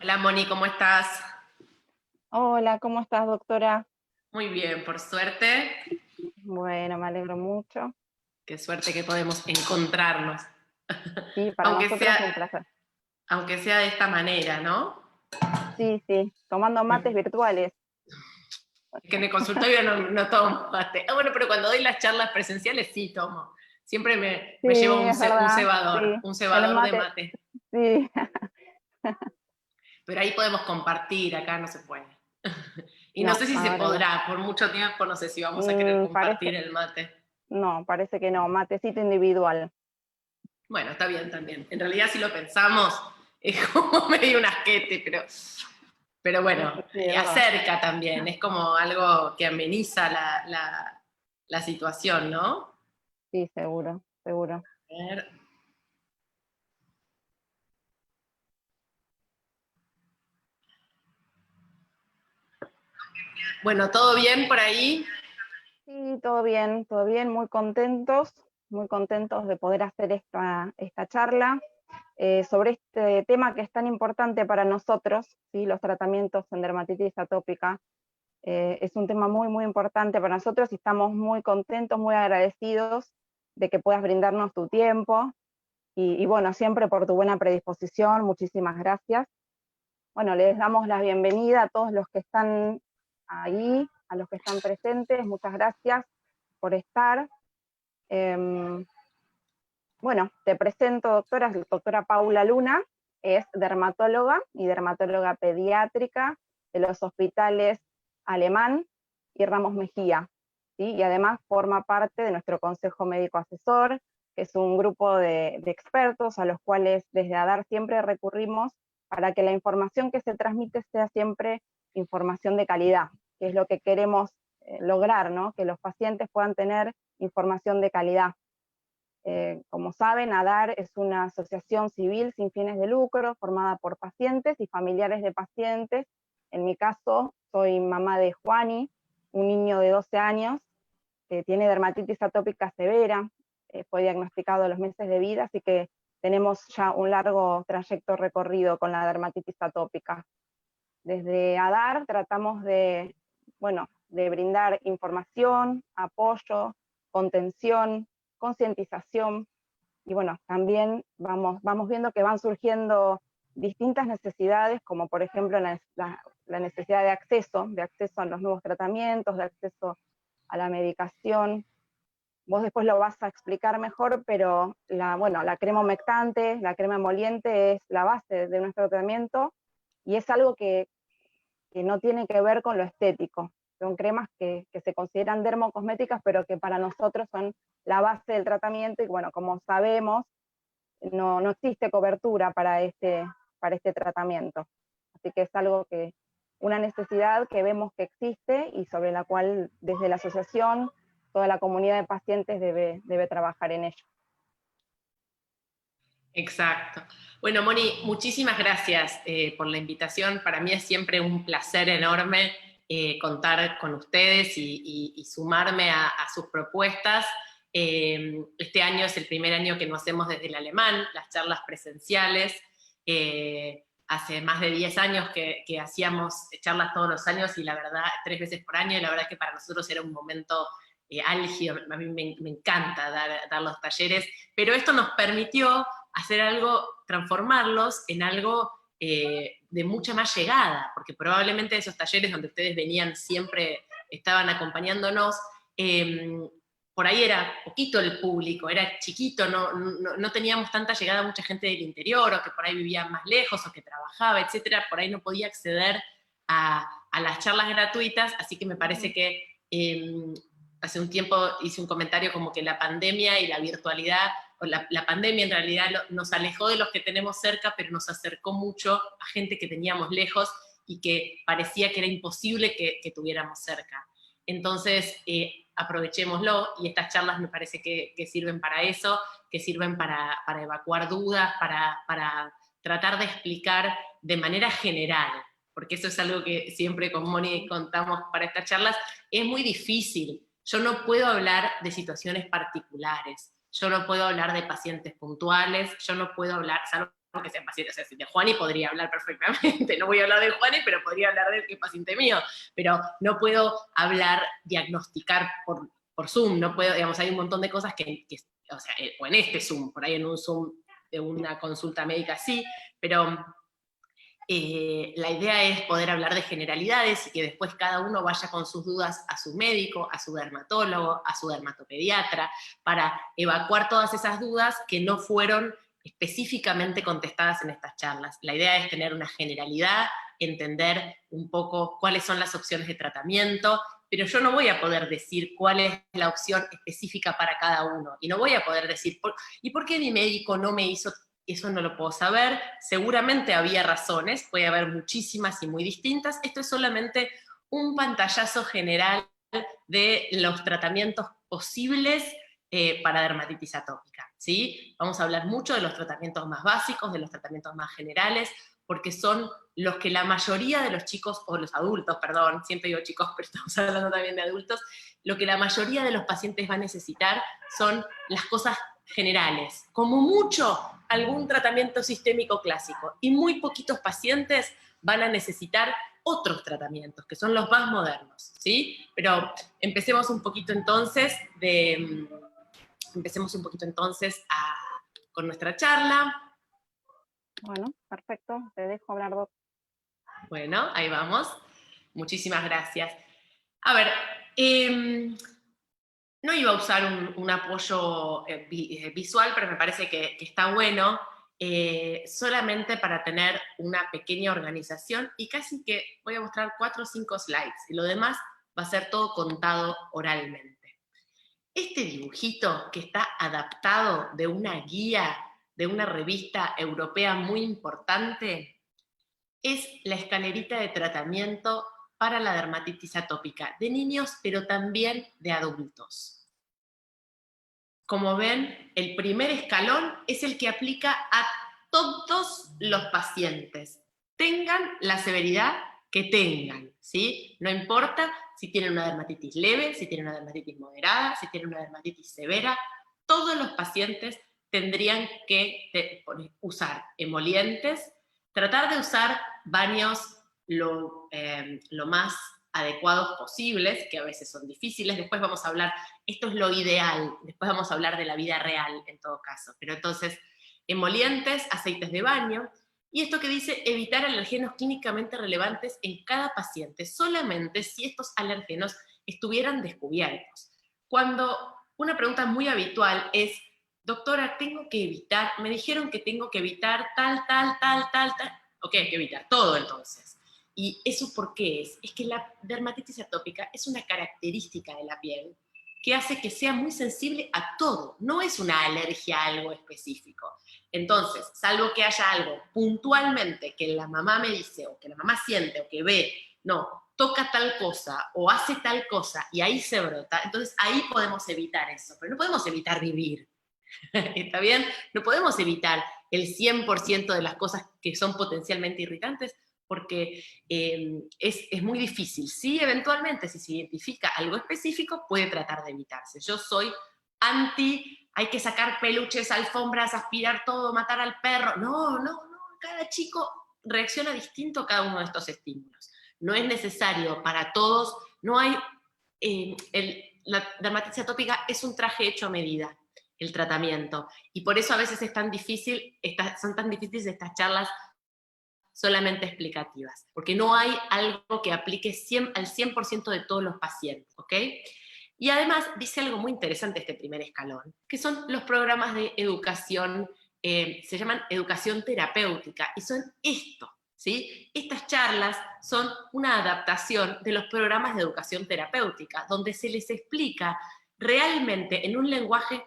Hola Moni, ¿cómo estás? Hola, ¿cómo estás, doctora? Muy bien, por suerte. Bueno, me alegro mucho. Qué suerte que podemos encontrarnos. Sí, para Aunque nosotros sea, un placer. aunque sea de esta manera, ¿no? Sí, sí, tomando mates virtuales. Es que en el consultorio no tomo mate. Ah, bueno, pero cuando doy las charlas presenciales sí tomo. Siempre Sí, me llevo es verdad, sí. un El cebador de mate, mate. sí. Pero ahí podemos compartir, acá no se puede. Y no No, sé si se ahora no. podrá, por mucho tiempo no sé si vamos a querer compartir Parece, el mate. no, parece que no, matecito individual. Bueno, está bien también. En realidad, si lo pensamos, es como medio un asquete, pero bueno, Sí, es verdad. acerca también. Es como algo que ameniza la situación, ¿no? Sí, seguro, seguro. A ver. Bueno, ¿todo bien por ahí? Sí, todo bien, muy contentos de poder hacer esta charla. Sobre este tema que es tan importante para nosotros, ¿sí? Los tratamientos en dermatitis atópica. Es un tema muy, muy importante para nosotros y estamos muy contentos, muy agradecidos de que puedas brindarnos tu tiempo y bueno, siempre por tu buena predisposición, muchísimas gracias. Bueno, les damos la bienvenida a todos los que están ahí, a los que están presentes, muchas gracias por estar. Eh, Bueno, te presento, doctora, la doctora Paula Luna, es dermatóloga y dermatóloga pediátrica de los hospitales Alemán y Ramos Mejía, ¿sí? Y además forma parte de nuestro Consejo Médico Asesor, que es un grupo de expertos a los cuales desde ADAR siempre recurrimos para que la información que se transmite sea siempre información de calidad, que es lo que queremos lograr, ¿no? Que los pacientes puedan tener información de calidad. Como saben, ADAR es una asociación civil sin fines de lucro formada por pacientes y familiares de pacientes. En mi caso, soy mamá de Juani, un niño de 12 años que tiene dermatitis atópica severa, fue diagnosticado a los meses de vida, así que tenemos ya un largo trayecto recorrido con la dermatitis atópica. Desde ADAR tratamos bueno, de brindar información, apoyo, contención, concientización, y bueno, también vamos viendo que van surgiendo distintas necesidades, como por ejemplo la necesidad de acceso a los nuevos tratamientos, de acceso a la medicación. Vos después lo vas a explicar mejor, pero bueno, la crema humectante, la crema emoliente es la base de nuestro tratamiento y es algo que no tiene que ver con lo estético. Son cremas que se consideran dermocosméticas, pero que para nosotros son la base del tratamiento y bueno, como sabemos, no existe cobertura para este tratamiento. Así que es algo una necesidad que vemos que existe y sobre la cual desde la asociación toda la comunidad de pacientes debe trabajar en ello. Exacto. Bueno, Moni, muchísimas gracias por la invitación. Para mí es siempre un placer enorme contar con ustedes y sumarme a sus propuestas. Este año es el primer año que no hacemos desde el alemán, las charlas presenciales. Hace más de 10 años que hacíamos charlas todos los años y la verdad, 3 veces por año, y la verdad que para nosotros era un momento álgido. A mí me encanta dar los talleres, pero esto nos permitió hacer algo, transformarlos en algo de mucha más llegada, porque probablemente esos talleres donde ustedes venían siempre, estaban acompañándonos, por ahí era poquito el público, era chiquito, no teníamos tanta llegada a mucha gente del interior, o que por ahí vivía más lejos, o que trabajaba, etcétera, por ahí no podía acceder a las charlas gratuitas, así que me parece que hace un tiempo hice un comentario como que la pandemia y la virtualidad, o la pandemia en realidad nos alejó de los que tenemos cerca, pero nos acercó mucho a gente que teníamos lejos y que parecía que era imposible que tuviéramos cerca. Entonces, aprovechémoslo, y estas charlas me parece que sirven para eso, que sirven para evacuar dudas, para tratar de explicar de manera general, porque eso es algo que siempre con Moni contamos para estas charlas, es muy difícil. Yo no puedo hablar de situaciones particulares, yo no puedo hablar de pacientes puntuales, yo no puedo hablar, salvo que sean pacientes, o sea, de Juani podría hablar perfectamente, no voy a hablar de Juani, pero podría hablar de él que es paciente mío, pero no puedo hablar, diagnosticar por Zoom, no puedo, digamos, hay un montón de cosas o sea, o en este Zoom, por ahí en un Zoom de una consulta médica sí, pero la idea es poder hablar de generalidades y que después cada uno vaya con sus dudas a su médico, a su dermatólogo, a su dermatopediatra, para evacuar todas esas dudas que no fueron específicamente contestadas en estas charlas. La idea es tener una generalidad, entender un poco cuáles son las opciones de tratamiento, pero yo no voy a poder decir cuál es la opción específica para cada uno, y no voy a poder decir, ¿y por qué mi médico no me hizo? Eso no lo puedo saber, seguramente había razones, puede haber muchísimas y muy distintas, esto es solamente un pantallazo general de los tratamientos posibles para dermatitis atópica, ¿sí? Vamos a hablar mucho de los tratamientos más básicos, de los tratamientos más generales, porque son los que la mayoría de los chicos, o los adultos, perdón, siempre digo chicos, pero estamos hablando también de adultos, lo que la mayoría de los pacientes va a necesitar son las cosas generales, como mucho algún tratamiento sistémico clásico, y muy poquitos pacientes van a necesitar otros tratamientos, que son los más modernos, ¿sí? Pero empecemos un poquito entonces con nuestra charla. Bueno, perfecto, te dejo hablar, Doc. Bueno, ahí vamos. Muchísimas gracias. A ver, no iba a usar un apoyo visual, pero me parece que está bueno, solamente para tener una pequeña organización, y casi que voy a mostrar 4 o 5 slides, y lo demás va a ser todo contado oralmente. Este dibujito que está adaptado de una guía, de una revista europea muy importante, es la escalerita de tratamiento para la dermatitis atópica de niños, pero también de adultos. Como ven, el primer escalón es el que aplica a todos los pacientes, tengan la severidad que tengan, ¿sí? No importa si tienen una dermatitis leve, si tienen una dermatitis moderada, si tienen una dermatitis severa, todos los pacientes tendrían que usar emolientes, tratar de usar baños lo más adecuados posibles, que a veces son difíciles. Después vamos a hablar, esto es lo ideal, después vamos a hablar de la vida real en todo caso, pero entonces emolientes, aceites de baño, y esto que dice evitar alergenos clínicamente relevantes en cada paciente, solamente si estos alergenos estuvieran descubiertos. Cuando una pregunta muy habitual es, doctora, tengo que evitar, me dijeron que tengo que evitar tal, ok, hay que evitar todo entonces. ¿Y eso por qué es? Es que la dermatitis atópica es una característica de la piel que hace que sea muy sensible a todo, no es una alergia a algo específico. Entonces, salvo que haya algo puntualmente que la mamá me dice, o que la mamá siente, o que ve, no, toca tal cosa, o hace tal cosa, y ahí se brota, entonces ahí podemos evitar eso, pero no podemos evitar vivir. ¿Está bien? No podemos evitar el 100% de las cosas que son potencialmente irritantes, porque es muy difícil. Sí, eventualmente, si se identifica algo específico, puede tratar de evitarse. Yo soy anti, hay que sacar peluches, alfombras, aspirar todo, matar al perro. No, cada chico reacciona distinto a cada uno de estos estímulos. No es necesario para todos, no hay... la dermatitis atópica es un traje hecho a medida, el tratamiento, y por eso a veces es tan difícil, son tan difíciles estas charlas solamente explicativas, porque no hay algo que aplique al 100% de todos los pacientes, ¿ok? Y además dice algo muy interesante este primer escalón, que son los programas de educación, se llaman educación terapéutica, y son esto, ¿sí? Estas charlas son una adaptación de los programas de educación terapéutica, donde se les explica realmente en un lenguaje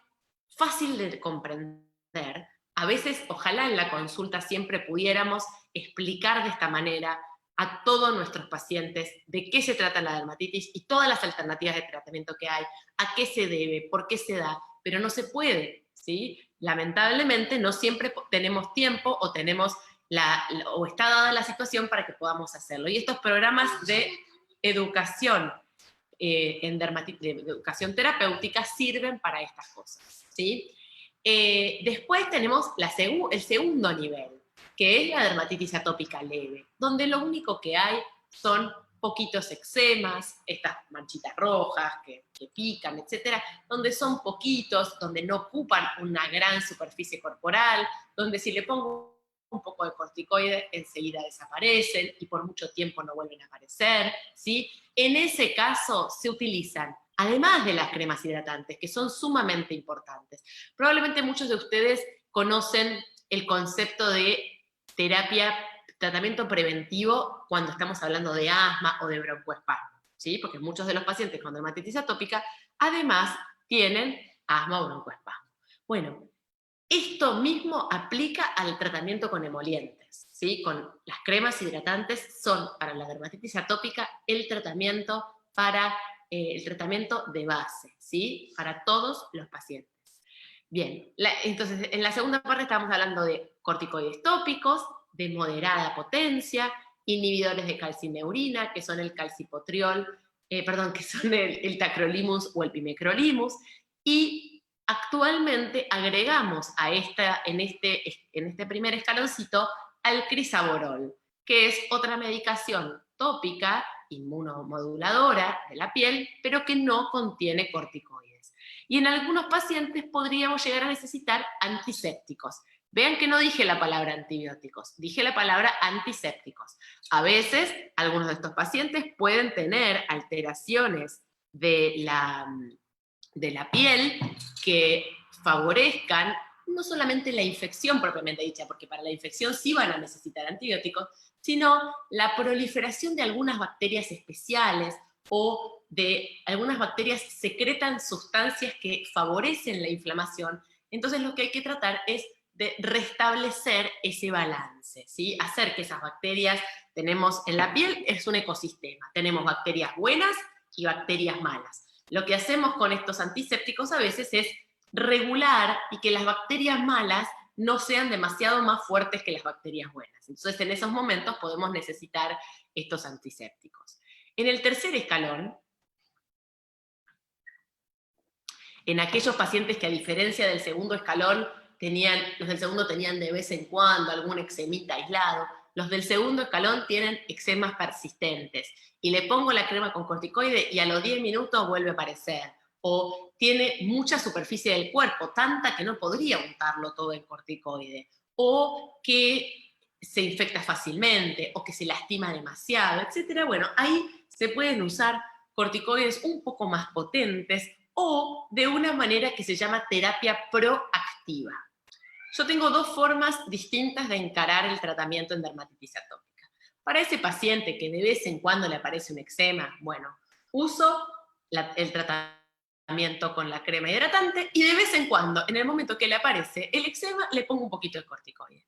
fácil de comprender. A veces, ojalá en la consulta siempre pudiéramos explicar de esta manera a todos nuestros pacientes de qué se trata la dermatitis y todas las alternativas de tratamiento que hay, a qué se debe, por qué se da, pero no se puede, ¿sí? Lamentablemente no siempre tenemos tiempo o o está dada la situación para que podamos hacerlo. Y estos programas de educación de educación terapéutica sirven para estas cosas, ¿sí? Después tenemos el segundo nivel, que es la dermatitis atópica leve, donde lo único que hay son poquitos eczemas, estas manchitas rojas que pican, etcétera, donde son poquitos, donde no ocupan una gran superficie corporal, donde si le pongo un poco de corticoide enseguida desaparecen y por mucho tiempo no vuelven a aparecer, ¿sí? En ese caso se utilizan, además de las cremas hidratantes, que son sumamente importantes. Probablemente muchos de ustedes conocen el concepto de tratamiento preventivo cuando estamos hablando de asma o de broncoespasmo, ¿sí? Porque muchos de los pacientes con dermatitis atópica además tienen asma o broncoespasmo. Bueno, esto mismo aplica al tratamiento con emolientes, ¿sí? Con las cremas hidratantes son para la dermatitis atópica el tratamiento de base, ¿sí? Para todos los pacientes. Bien, entonces en la segunda parte estamos hablando de corticoides tópicos, de moderada potencia, inhibidores de calcineurina, que son el calcipotriol, que son el tacrolimus o el pimecrolimus, y actualmente agregamos en este primer escaloncito al crisaborol, que es otra medicación tópica, inmunomoduladora de la piel, pero que no contiene corticoides. Y en algunos pacientes podríamos llegar a necesitar antisépticos. Vean que no dije la palabra antibióticos, dije la palabra antisépticos. A veces, algunos de estos pacientes pueden tener alteraciones de la piel que favorezcan no solamente la infección propiamente dicha, porque para la infección sí van a necesitar antibióticos, sino la proliferación de algunas bacterias especiales o de algunas bacterias secretan sustancias que favorecen la inflamación. Entonces lo que hay que tratar es de restablecer ese balance, ¿sí? Hacer que esas bacterias, tenemos en la piel, es un ecosistema, tenemos bacterias buenas y bacterias malas. Lo que hacemos con estos antisépticos a veces es regular y que las bacterias malas no sean demasiado más fuertes que las bacterias buenas. Entonces en esos momentos podemos necesitar estos antisépticos. En el tercer escalón, en aquellos pacientes que a diferencia del segundo escalón, los del segundo tenían de vez en cuando algún eczemita aislado, los del segundo escalón tienen eczemas persistentes, y le pongo la crema con corticoide y a los 10 minutos vuelve a aparecer, o tiene mucha superficie del cuerpo, tanta que no podría untarlo todo en corticoide, o que se infecta fácilmente, o que se lastima demasiado, etc. Bueno, ahí se pueden usar corticoides un poco más potentes, o de una manera que se llama terapia proactiva. Yo tengo dos formas distintas de encarar el tratamiento en dermatitis atópica. Para ese paciente que de vez en cuando le aparece un eczema, bueno, uso el tratamiento con la crema hidratante y de vez en cuando, en el momento que le aparece el eczema, le pongo un poquito de corticoide.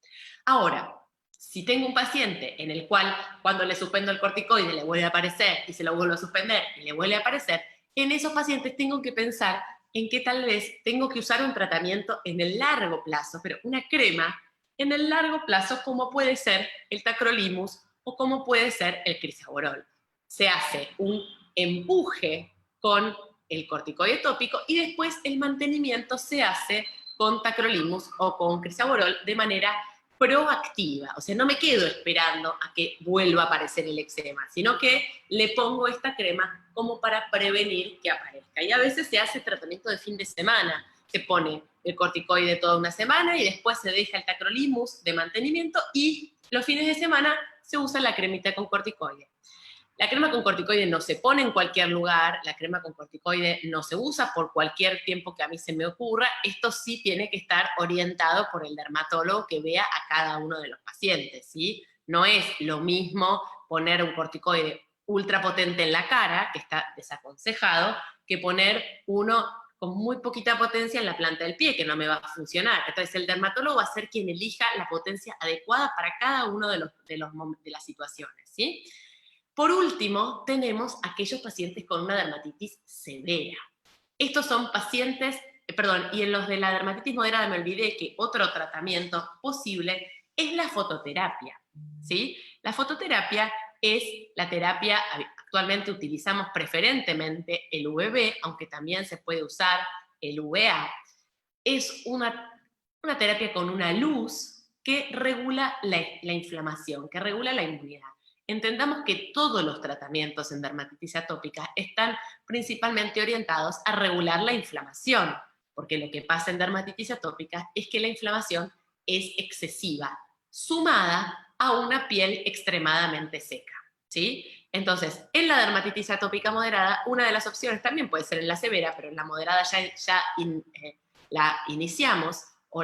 Ahora, si tengo un paciente en el cual cuando le suspendo el corticoide le vuelve a aparecer y se lo vuelvo a suspender y le vuelve a aparecer, en esos pacientes tengo que pensar en que tal vez tengo que usar un tratamiento en el largo plazo, pero una crema en el largo plazo, como puede ser el tacrolimus o como puede ser el crisaborol. Se hace un empuje con el corticoide tópico y después el mantenimiento se hace con tacrolimus o con crisaborol de manera proactiva, o sea, no me quedo esperando a que vuelva a aparecer el eczema, sino que le pongo esta crema como para prevenir que aparezca. Y a veces se hace tratamiento de fin de semana, se pone el corticoide toda una semana y después se deja el tacrolimus de mantenimiento y los fines de semana se usa la cremita con corticoide. La crema con corticoide no se pone en cualquier lugar, la crema con corticoide no se usa por cualquier tiempo que a mí se me ocurra, esto sí tiene que estar orientado por el dermatólogo que vea a cada uno de los pacientes, ¿sí? No es lo mismo poner un corticoide ultra potente en la cara, que está desaconsejado, que poner uno con muy poquita potencia en la planta del pie, que no me va a funcionar. Entonces el dermatólogo va a ser quien elija la potencia adecuada para cada uno de las situaciones, ¿sí? Por último, tenemos aquellos pacientes con una dermatitis severa. Estos son pacientes, y en los de la dermatitis moderada me olvidé que otro tratamiento posible es la fototerapia, ¿sí? La fototerapia es la terapia, actualmente utilizamos preferentemente el UVB, aunque también se puede usar el UVA. Es una terapia con una luz que regula la inflamación, que regula la inmunidad. Entendamos que todos los tratamientos en dermatitis atópica están principalmente orientados a regular la inflamación, porque lo que pasa en dermatitis atópica es que la inflamación es excesiva, sumada a una piel extremadamente seca, ¿sí? Entonces, en la dermatitis atópica moderada, una de las opciones también puede ser en la severa, pero en la moderada la iniciamos o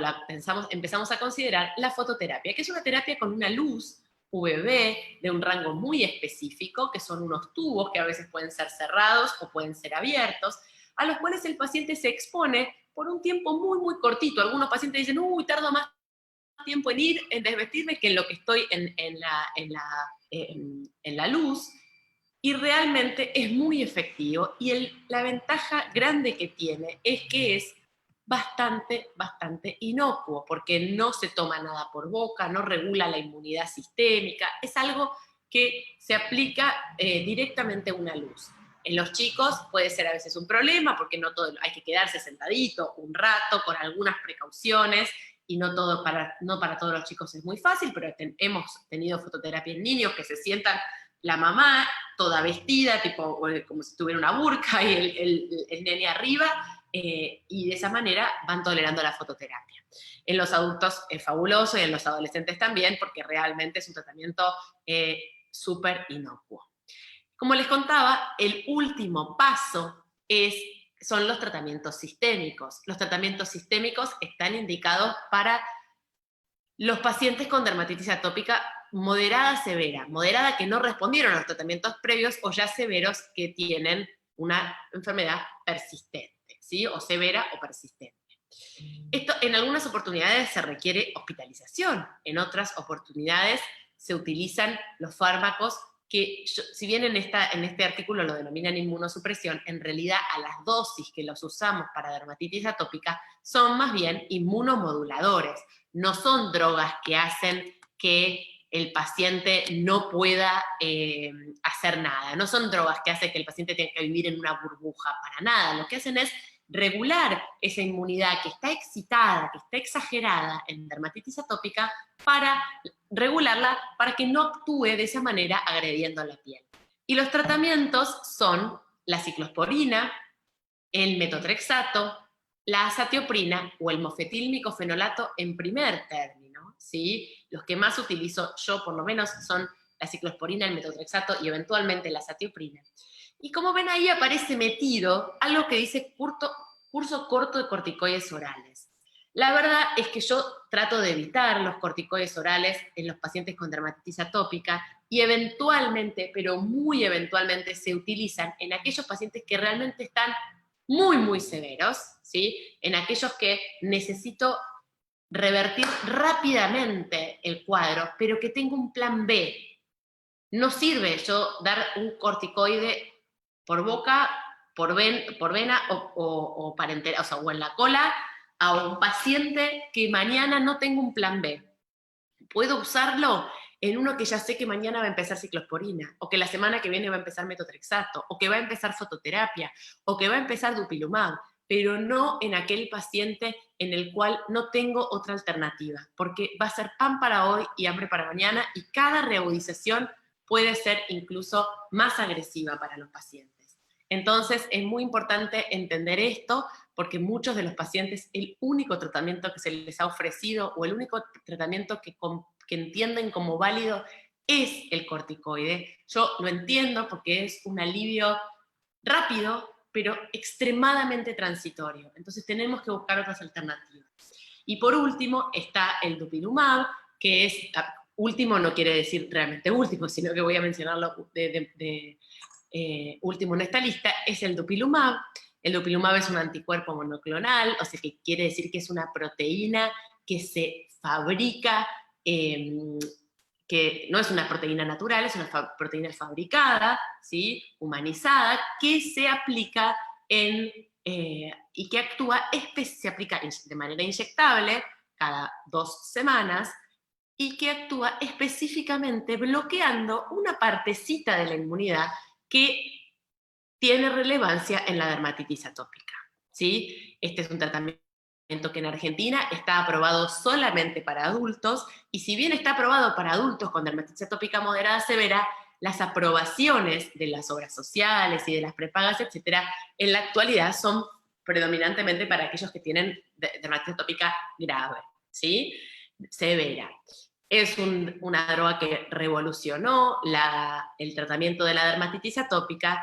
empezamos a considerar la fototerapia, que es una terapia con una luz UVB de un rango muy específico, que son unos tubos que a veces pueden ser cerrados o pueden ser abiertos, a los cuales el paciente se expone por un tiempo muy, muy cortito. Algunos pacientes dicen, uy, tardo más tiempo en ir, en desvestirme, que en lo que estoy en la luz, y realmente es muy efectivo. Y la ventaja grande que tiene es que es bastante, bastante inocuo, porque no se toma nada por boca, no regula la inmunidad sistémica, es algo que se aplica directamente a una luz. En los chicos puede ser a veces un problema, porque no todo, hay que quedarse sentadito un rato con algunas precauciones, y no para todos los chicos es muy fácil, pero hemos tenido fototerapia en niños que se sientan la mamá toda vestida, tipo como si tuviera una burka y el nene arriba, y de esa manera van tolerando la fototerapia. En los adultos es fabuloso y en los adolescentes también, porque realmente es un tratamiento súper inocuo. Como les contaba, el último paso son los tratamientos sistémicos. Los tratamientos sistémicos están indicados para los pacientes con dermatitis atópica moderada severa, moderada que no respondieron a los tratamientos previos, o ya severos que tienen una enfermedad persistente, ¿sí? O severa o persistente. Esto en algunas oportunidades se requiere hospitalización, en otras oportunidades se utilizan los fármacos que, si bien en este artículo lo denominan inmunosupresión, en realidad a las dosis que los usamos para dermatitis atópica son más bien inmunomoduladores, no son drogas que hacen que el paciente no pueda hacer nada, no son drogas que hacen que el paciente tenga que vivir en una burbuja, para nada, lo que hacen es regular esa inmunidad que está excitada, que está exagerada en dermatitis atópica, para regularla para que no actúe de esa manera agrediendo a la piel. Y los tratamientos son la ciclosporina, el metotrexato, la azatioprina o el mofetilmicofenolato en primer término, ¿sí? Los que más utilizo yo, por lo menos, son la ciclosporina, el metotrexato y eventualmente la azatioprina. Y como ven ahí aparece metido algo que dice curso corto de corticoides orales. La verdad es que yo trato de evitar los corticoides orales en los pacientes con dermatitis atópica, y eventualmente, pero muy eventualmente, se utilizan en aquellos pacientes que realmente están muy, muy severos, ¿sí? En aquellos que necesito revertir rápidamente el cuadro, pero que tengo un plan B. No sirve yo dar un corticoide por boca, por vena o parentera, o en la cola, a un paciente que mañana no tengo un plan B. Puedo usarlo en uno que ya sé que mañana va a empezar ciclosporina, o que la semana que viene va a empezar metotrexato, o que va a empezar fototerapia, o que va a empezar dupilumab, pero no en aquel paciente en el cual no tengo otra alternativa, porque va a ser pan para hoy y hambre para mañana, y cada reagudización puede ser incluso más agresiva para los pacientes. Entonces es muy importante entender esto, porque muchos de los pacientes el único tratamiento que se les ha ofrecido, o el único tratamiento que entienden como válido, es el corticoide. Yo lo entiendo porque es un alivio rápido, pero extremadamente transitorio. Entonces tenemos que buscar otras alternativas. Y por último está el dupilumab, que es, último no quiere decir realmente último, sino que voy a mencionarlo último en esta lista, es el dupilumab. El dupilumab es un anticuerpo monoclonal, o sea que quiere decir que es una proteína que se fabrica, que no es una proteína natural, es una proteína fabricada, ¿sí? Humanizada, que se aplica y que se aplica de manera inyectable cada 2 semanas, y que actúa específicamente bloqueando una partecita de la inmunidad que tiene relevancia en la dermatitis atópica, ¿sí? Este es un tratamiento que en Argentina está aprobado solamente para adultos, y si bien está aprobado para adultos con dermatitis atópica moderada severa, las aprobaciones de las obras sociales y de las prepagas, etcétera, en la actualidad son predominantemente para aquellos que tienen dermatitis atópica grave, ¿sí? Severa. Es una droga que revolucionó el tratamiento de la dermatitis atópica,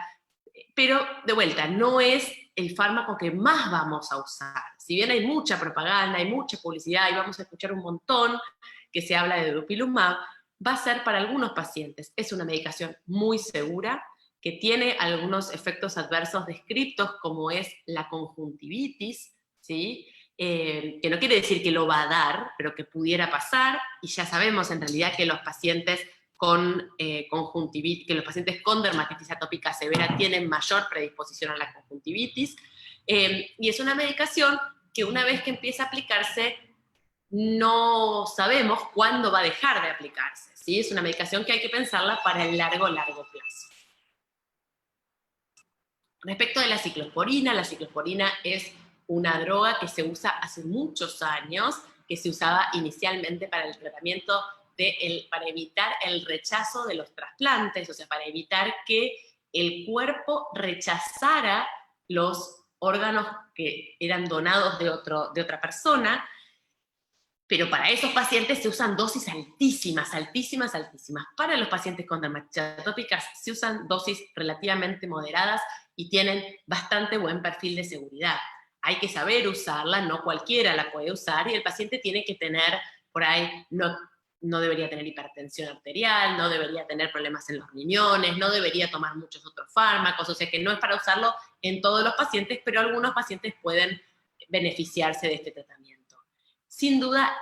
pero de vuelta, no es el fármaco que más vamos a usar. Si bien hay mucha propaganda, hay mucha publicidad y vamos a escuchar un montón que se habla de dupilumab, va a ser para algunos pacientes. Es una medicación muy segura, que tiene algunos efectos adversos descriptos, como es la conjuntivitis, ¿sí? Que no quiere decir que lo va a dar, pero que pudiera pasar, y ya sabemos en realidad que los pacientes con conjuntivitis, que los pacientes con dermatitis atópica severa tienen mayor predisposición a la conjuntivitis, y es una medicación que una vez que empieza a aplicarse, no sabemos cuándo va a dejar de aplicarse, ¿sí? Es una medicación que hay que pensarla para el largo plazo. Respecto de la ciclosporina es una droga que se usa hace muchos años, que se usaba inicialmente para el tratamiento para evitar el rechazo de los trasplantes, o sea, para evitar que el cuerpo rechazara los órganos que eran donados de otra persona, pero para esos pacientes se usan dosis altísimas. Para los pacientes con dermatitis atópica se usan dosis relativamente moderadas y tienen bastante buen perfil de seguridad. Hay que saber usarla, no cualquiera la puede usar, y el paciente tiene que tener, por ahí, no debería tener hipertensión arterial, no debería tener problemas en los riñones, no debería tomar muchos otros fármacos, o sea que no es para usarlo en todos los pacientes, pero algunos pacientes pueden beneficiarse de este tratamiento. Sin duda,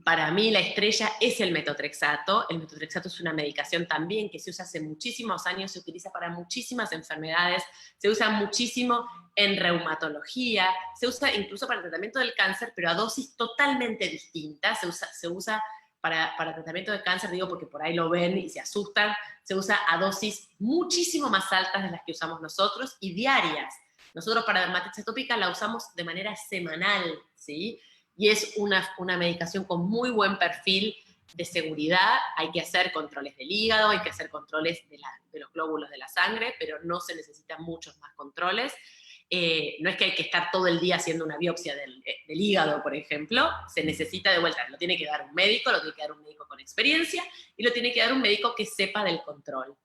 para mí la estrella es el metotrexato. El metotrexato es una medicación también que se usa hace muchísimos años, se utiliza para muchísimas enfermedades, se usa muchísimo en reumatología, se usa incluso para el tratamiento del cáncer, pero a dosis totalmente distintas. Se usa para tratamiento de cáncer, digo porque por ahí lo ven y se asustan, se usa a dosis muchísimo más altas de las que usamos nosotros y diarias. Nosotros para dermatitis atópica la usamos de manera semanal, ¿sí? Y es una medicación con muy buen perfil de seguridad. Hay que hacer controles del hígado, hay que hacer controles de los glóbulos de la sangre, pero no se necesitan muchos más controles. No es que hay que estar todo el día haciendo una biopsia del hígado, por ejemplo. Se necesita de vuelta, lo tiene que dar un médico, lo tiene que dar un médico con experiencia, y lo tiene que dar un médico que sepa del control.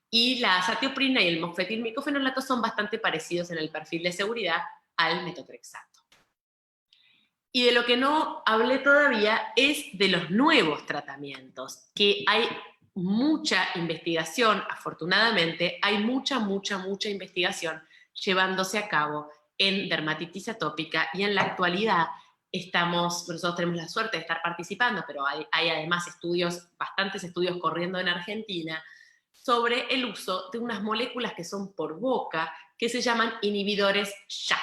Y la azatioprina y el mofetilmicofenolato son bastante parecidos en el perfil de seguridad al metotrexato. Y de lo que no hablé todavía es de los nuevos tratamientos, que hay mucha investigación, afortunadamente, hay mucha investigación llevándose a cabo en dermatitis atópica, y en la actualidad nosotros tenemos la suerte de estar participando, pero hay además bastantes estudios corriendo en Argentina, sobre el uso de unas moléculas que son por boca, que se llaman inhibidores JAK.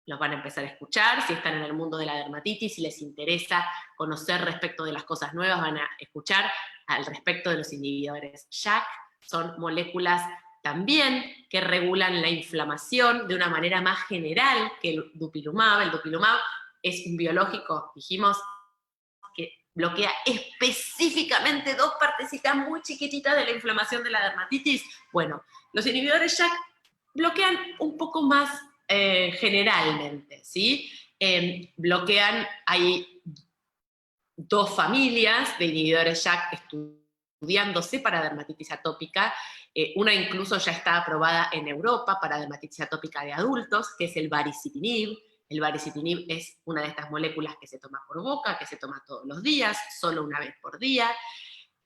Los van a empezar a escuchar, si están en el mundo de la dermatitis, si les interesa conocer respecto de las cosas nuevas, van a escuchar al respecto de los inhibidores JAK. Son moléculas también que regulan la inflamación de una manera más general que el dupilumab. El dupilumab es un biológico, dijimos, que bloquea específicamente dos partecitas muy chiquititas de la inflamación de la dermatitis. Bueno, los inhibidores JAK bloquean un poco más generalmente, ¿sí? Hay dos familias de inhibidores JAK estudiándose para dermatitis atópica. Una incluso ya está aprobada en Europa para dermatitis atópica de adultos, que es el baricitinib. El baricitinib es una de estas moléculas que se toma por boca, que se toma todos los días, solo una vez por día,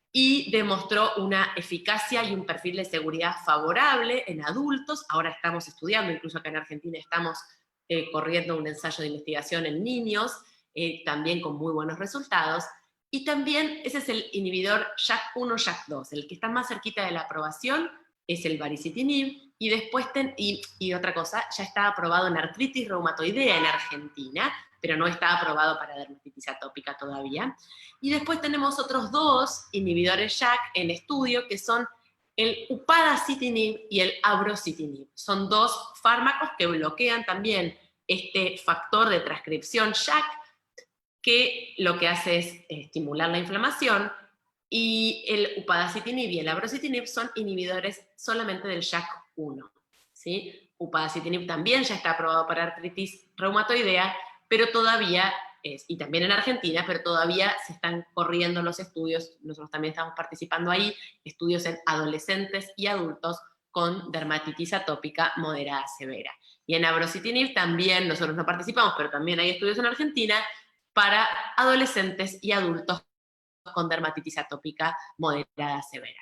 y demostró una eficacia y un perfil de seguridad favorable en adultos. Ahora estamos estudiando, incluso acá en Argentina estamos corriendo un ensayo de investigación en niños, también con muy buenos resultados. Y también ese es el inhibidor JAK1, JAK2, el que está más cerquita de la aprobación es el baricitinib, y después y otra cosa, ya está aprobado en artritis reumatoidea en Argentina, pero no está aprobado para dermatitis atópica todavía. Y después tenemos otros dos inhibidores JAK en estudio, que son el upadacitinib y el abrocitinib. Son dos fármacos que bloquean también este factor de transcripción JAK, que lo que hace es estimular la inflamación, y el upadacitinib y el abrocitinib son inhibidores solamente del JAK1, ¿sí? Upadacitinib también ya está aprobado para artritis reumatoidea, pero todavía y también en Argentina, pero todavía se están corriendo los estudios, nosotros también estamos participando ahí, estudios en adolescentes y adultos con dermatitis atópica moderada severa. Y en abrocitinib también, nosotros no participamos, pero también hay estudios en Argentina para adolescentes y adultos con dermatitis atópica moderada severa.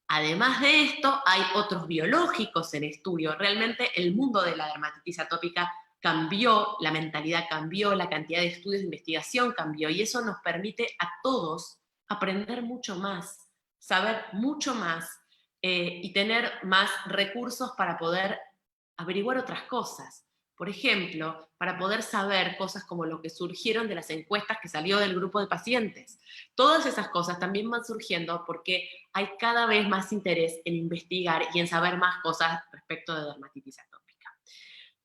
Además de esto, hay otros biológicos en estudio. Realmente el mundo de la dermatitis atópica cambió, la mentalidad cambió, la cantidad de estudios de investigación cambió, y eso nos permite a todos aprender mucho más, saber mucho más, y tener más recursos para poder averiguar otras cosas. Por ejemplo, para poder saber cosas como lo que surgieron de las encuestas que salió del grupo de pacientes. Todas esas cosas también van surgiendo porque hay cada vez más interés en investigar y en saber más cosas respecto de dermatitis atópica.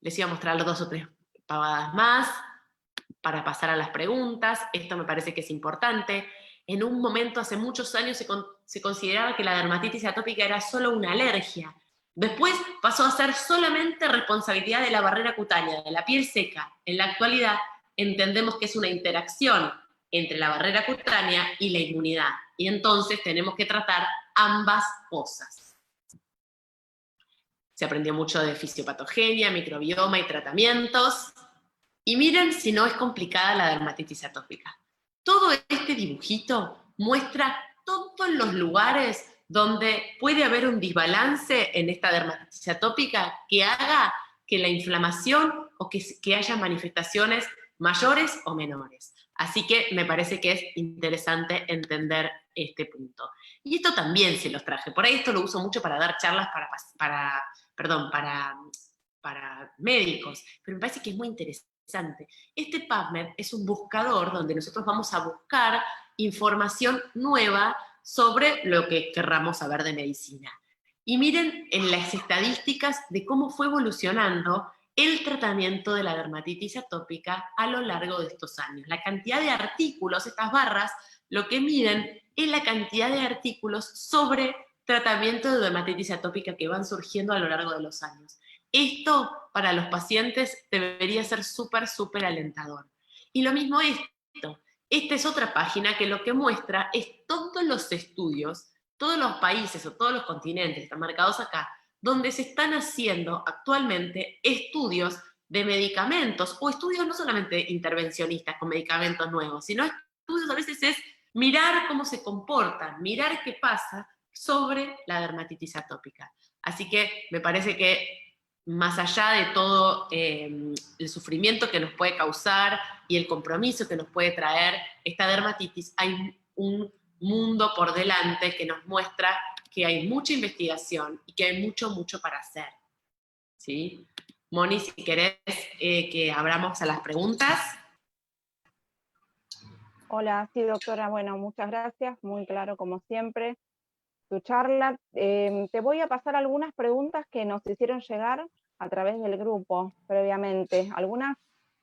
Les iba a mostrar 2 o 3 pavadas más para pasar a las preguntas. Esto me parece que es importante. En un momento, hace muchos años, se consideraba que la dermatitis atópica era solo una alergia. Después pasó a ser solamente responsabilidad de la barrera cutánea, de la piel seca. En la actualidad entendemos que es una interacción entre la barrera cutánea y la inmunidad. Y entonces tenemos que tratar ambas cosas. Se aprendió mucho de fisiopatogenia, microbioma y tratamientos. Y miren si no es complicada la dermatitis atópica. Todo este dibujito muestra todos los lugares donde puede haber un desbalance en esta dermatitis atópica que haga que la inflamación o que haya manifestaciones mayores o menores. Así que me parece que es interesante entender este punto. Y esto también se los traje. Por ahí esto lo uso mucho para dar charlas para médicos, pero me parece que es muy interesante. Este PubMed es un buscador donde nosotros vamos a buscar información nueva sobre lo que querramos saber de medicina. Y miren en las estadísticas de cómo fue evolucionando el tratamiento de la dermatitis atópica a lo largo de estos años. La cantidad de artículos, estas barras, lo que miden es la cantidad de artículos sobre tratamiento de dermatitis atópica que van surgiendo a lo largo de los años. Esto para los pacientes debería ser súper, súper alentador. Y lo mismo esto. Esta es otra página que lo que muestra es todos los estudios, todos los países o todos los continentes, están marcados acá, donde se están haciendo actualmente estudios de medicamentos, o estudios no solamente intervencionistas con medicamentos nuevos, sino estudios a veces es mirar cómo se comportan, mirar qué pasa sobre la dermatitis atópica. Así que me parece que más allá de todo el sufrimiento que nos puede causar y el compromiso que nos puede traer esta dermatitis, hay un mundo por delante que nos muestra que hay mucha investigación y que hay mucho, mucho para hacer. ¿Sí? Moni, si querés que abramos a las preguntas. Hola, sí, doctora. Bueno, muchas gracias. Muy claro, como siempre, tu charla. Te voy a pasar algunas preguntas que nos hicieron llegar a través del grupo previamente. Algunas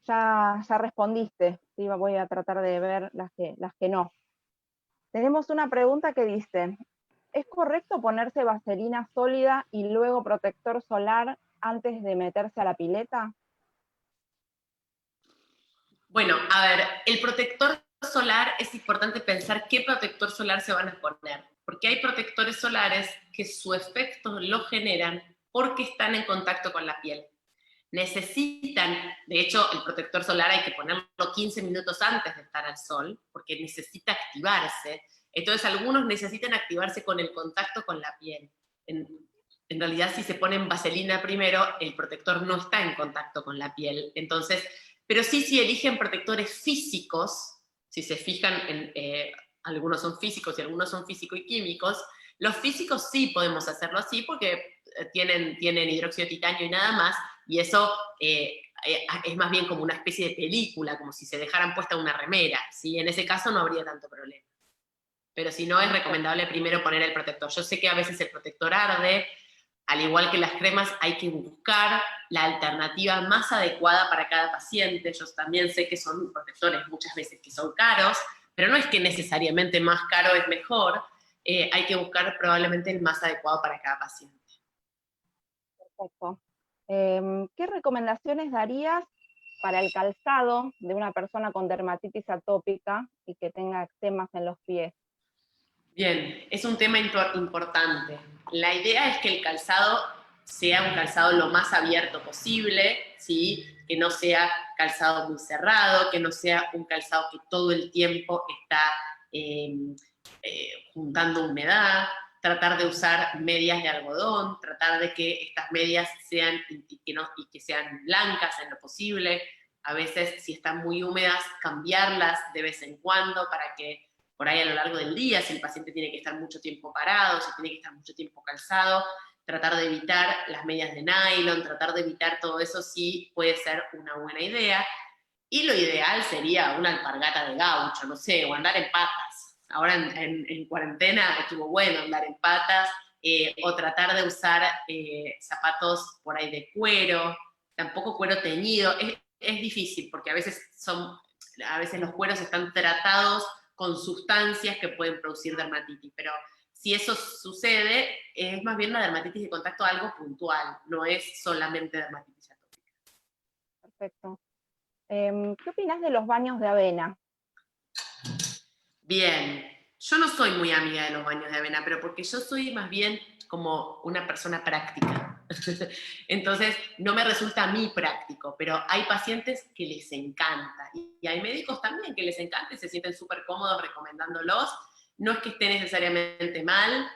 ya respondiste. ¿Sí? Voy a tratar de ver las que no. Tenemos una pregunta que dice: ¿es correcto ponerse vaselina sólida y luego protector solar antes de meterse a la pileta? Bueno, a ver, el protector solar, es importante pensar qué protector solar se van a poner, porque hay protectores solares que su efecto lo generan porque están en contacto con la piel. Necesitan, de hecho, el protector solar hay que ponerlo 15 minutos antes de estar al sol, porque necesita activarse. Entonces, algunos necesitan activarse con el contacto con la piel. En realidad, si se ponen vaselina primero, el protector no está en contacto con la piel. Entonces, pero sí, si eligen protectores físicos, si se fijan, algunos son físicos y algunos son físico y químicos, los físicos sí podemos hacerlo así porque tienen hidróxido de titanio y nada más, y eso es más bien como una especie de película, como si se dejaran puesta una remera, ¿sí? En ese caso no habría tanto problema. Pero si no, es recomendable primero poner el protector. Yo sé que a veces el protector arde, Al igual que las cremas, hay que buscar la alternativa más adecuada para cada paciente. Yo también sé que son protectores muchas veces que son caros, pero no es que necesariamente más caro es mejor, hay que buscar probablemente el más adecuado para cada paciente. Perfecto. ¿Qué recomendaciones darías para el calzado de una persona con dermatitis atópica y que tenga eczemas en los pies? Bien, es un tema importante. La idea es que el calzado sea un calzado lo más abierto posible, ¿sí? Que no sea calzado muy cerrado, que no sea un calzado que todo el tiempo está juntando humedad, tratar de usar medias de algodón, tratar de que estas medias sean y que sean blancas en lo posible. A veces, si están muy húmedas, cambiarlas de vez en cuando para que por ahí a lo largo del día, si el paciente tiene que estar mucho tiempo parado, si tiene que estar mucho tiempo calzado, tratar de evitar las medias de nylon, tratar de evitar todo eso sí puede ser una buena idea. Y lo ideal sería una alpargata de gaucho, no sé, o andar en patas. Ahora en cuarentena estuvo bueno andar en patas, o tratar de usar zapatos por ahí de cuero, tampoco cuero teñido. Es difícil porque a veces los cueros están tratados con sustancias que pueden producir dermatitis, pero si eso sucede, es más bien una dermatitis de contacto algo puntual, no es solamente dermatitis atópica. Perfecto. ¿Qué opinas de los baños de avena? Bien, yo no soy muy amiga de los baños de avena, pero porque yo soy más bien como una persona práctica. Entonces, no me resulta a mí práctico, pero hay pacientes que les encanta. Y hay médicos también que les encanta y se sienten súper cómodos recomendándolos. No es que esté necesariamente mal,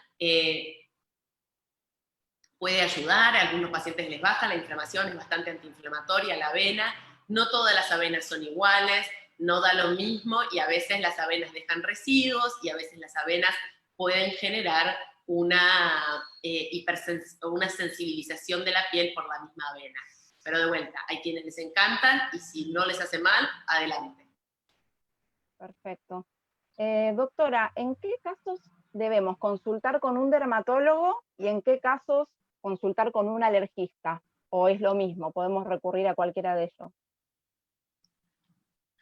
puede ayudar, a algunos pacientes les baja, la inflamación es bastante antiinflamatoria, la avena, no todas las avenas son iguales, no da lo mismo y a veces las avenas dejan residuos y a veces las avenas pueden generar una sensibilización de la piel por la misma avena. Pero de vuelta, hay quienes les encantan y si no les hace mal, adelante. Perfecto. Doctora, ¿en qué casos debemos consultar con un dermatólogo y en qué casos consultar con un alergista? ¿O es lo mismo? ¿Podemos recurrir a cualquiera de ellos?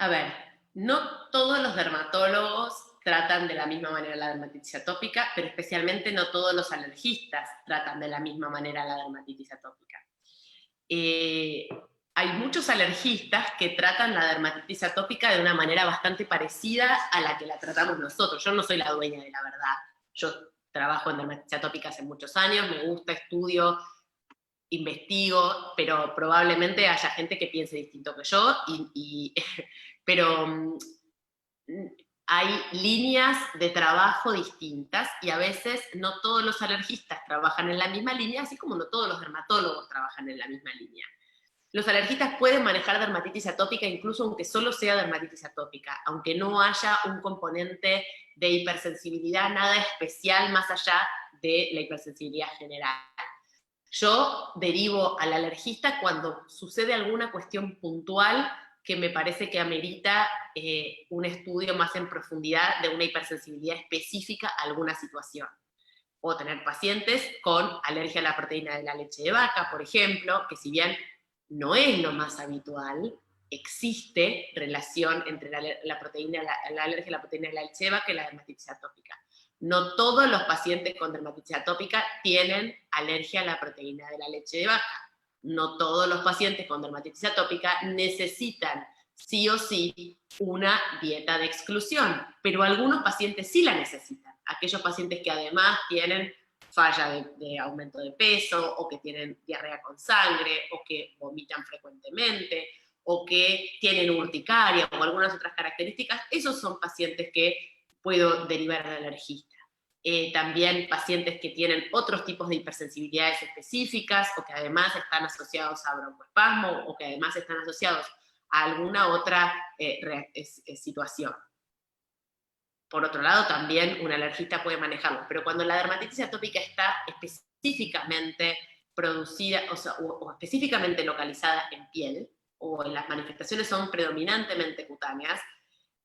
A ver, no todos los dermatólogos tratan de la misma manera la dermatitis atópica, pero especialmente no todos los alergistas tratan de la misma manera la dermatitis atópica. Hay muchos alergistas que tratan la dermatitis atópica de una manera bastante parecida a la que la tratamos nosotros. Yo no soy la dueña de la verdad. Yo trabajo en dermatitis atópica hace muchos años, me gusta, estudio, investigo, pero probablemente haya gente que piense distinto que yo, pero hay líneas de trabajo distintas y a veces no todos los alergistas trabajan en la misma línea, así como no todos los dermatólogos trabajan en la misma línea. Los alergistas pueden manejar dermatitis atópica incluso aunque solo sea dermatitis atópica, aunque no haya un componente de hipersensibilidad, nada especial más allá de la hipersensibilidad general. Yo derivo al alergista cuando sucede alguna cuestión puntual que me parece que amerita un estudio más en profundidad de una hipersensibilidad específica a alguna situación. Puedo tener pacientes con alergia a la proteína de la leche de vaca, por ejemplo, que si bien no es lo más habitual, existe relación entre la alergia a la proteína de la leche de vaca y la dermatitis atópica. No todos los pacientes con dermatitis atópica tienen alergia a la proteína de la leche de vaca. No todos los pacientes con dermatitis atópica necesitan sí o sí una dieta de exclusión, pero algunos pacientes sí la necesitan. Aquellos pacientes que además tienen falla de aumento de peso, o que tienen diarrea con sangre, o que vomitan frecuentemente, o que tienen urticaria, o algunas otras características, esos son pacientes que puedo derivar al alergista. También pacientes que tienen otros tipos de hipersensibilidades específicas, o que además están asociados a broncoespasmo, o que además están asociados a alguna otra situación. Por otro lado, también un alergista puede manejarlo, pero cuando la dermatitis atópica está específicamente producida, o específicamente localizada en piel, o las manifestaciones son predominantemente cutáneas,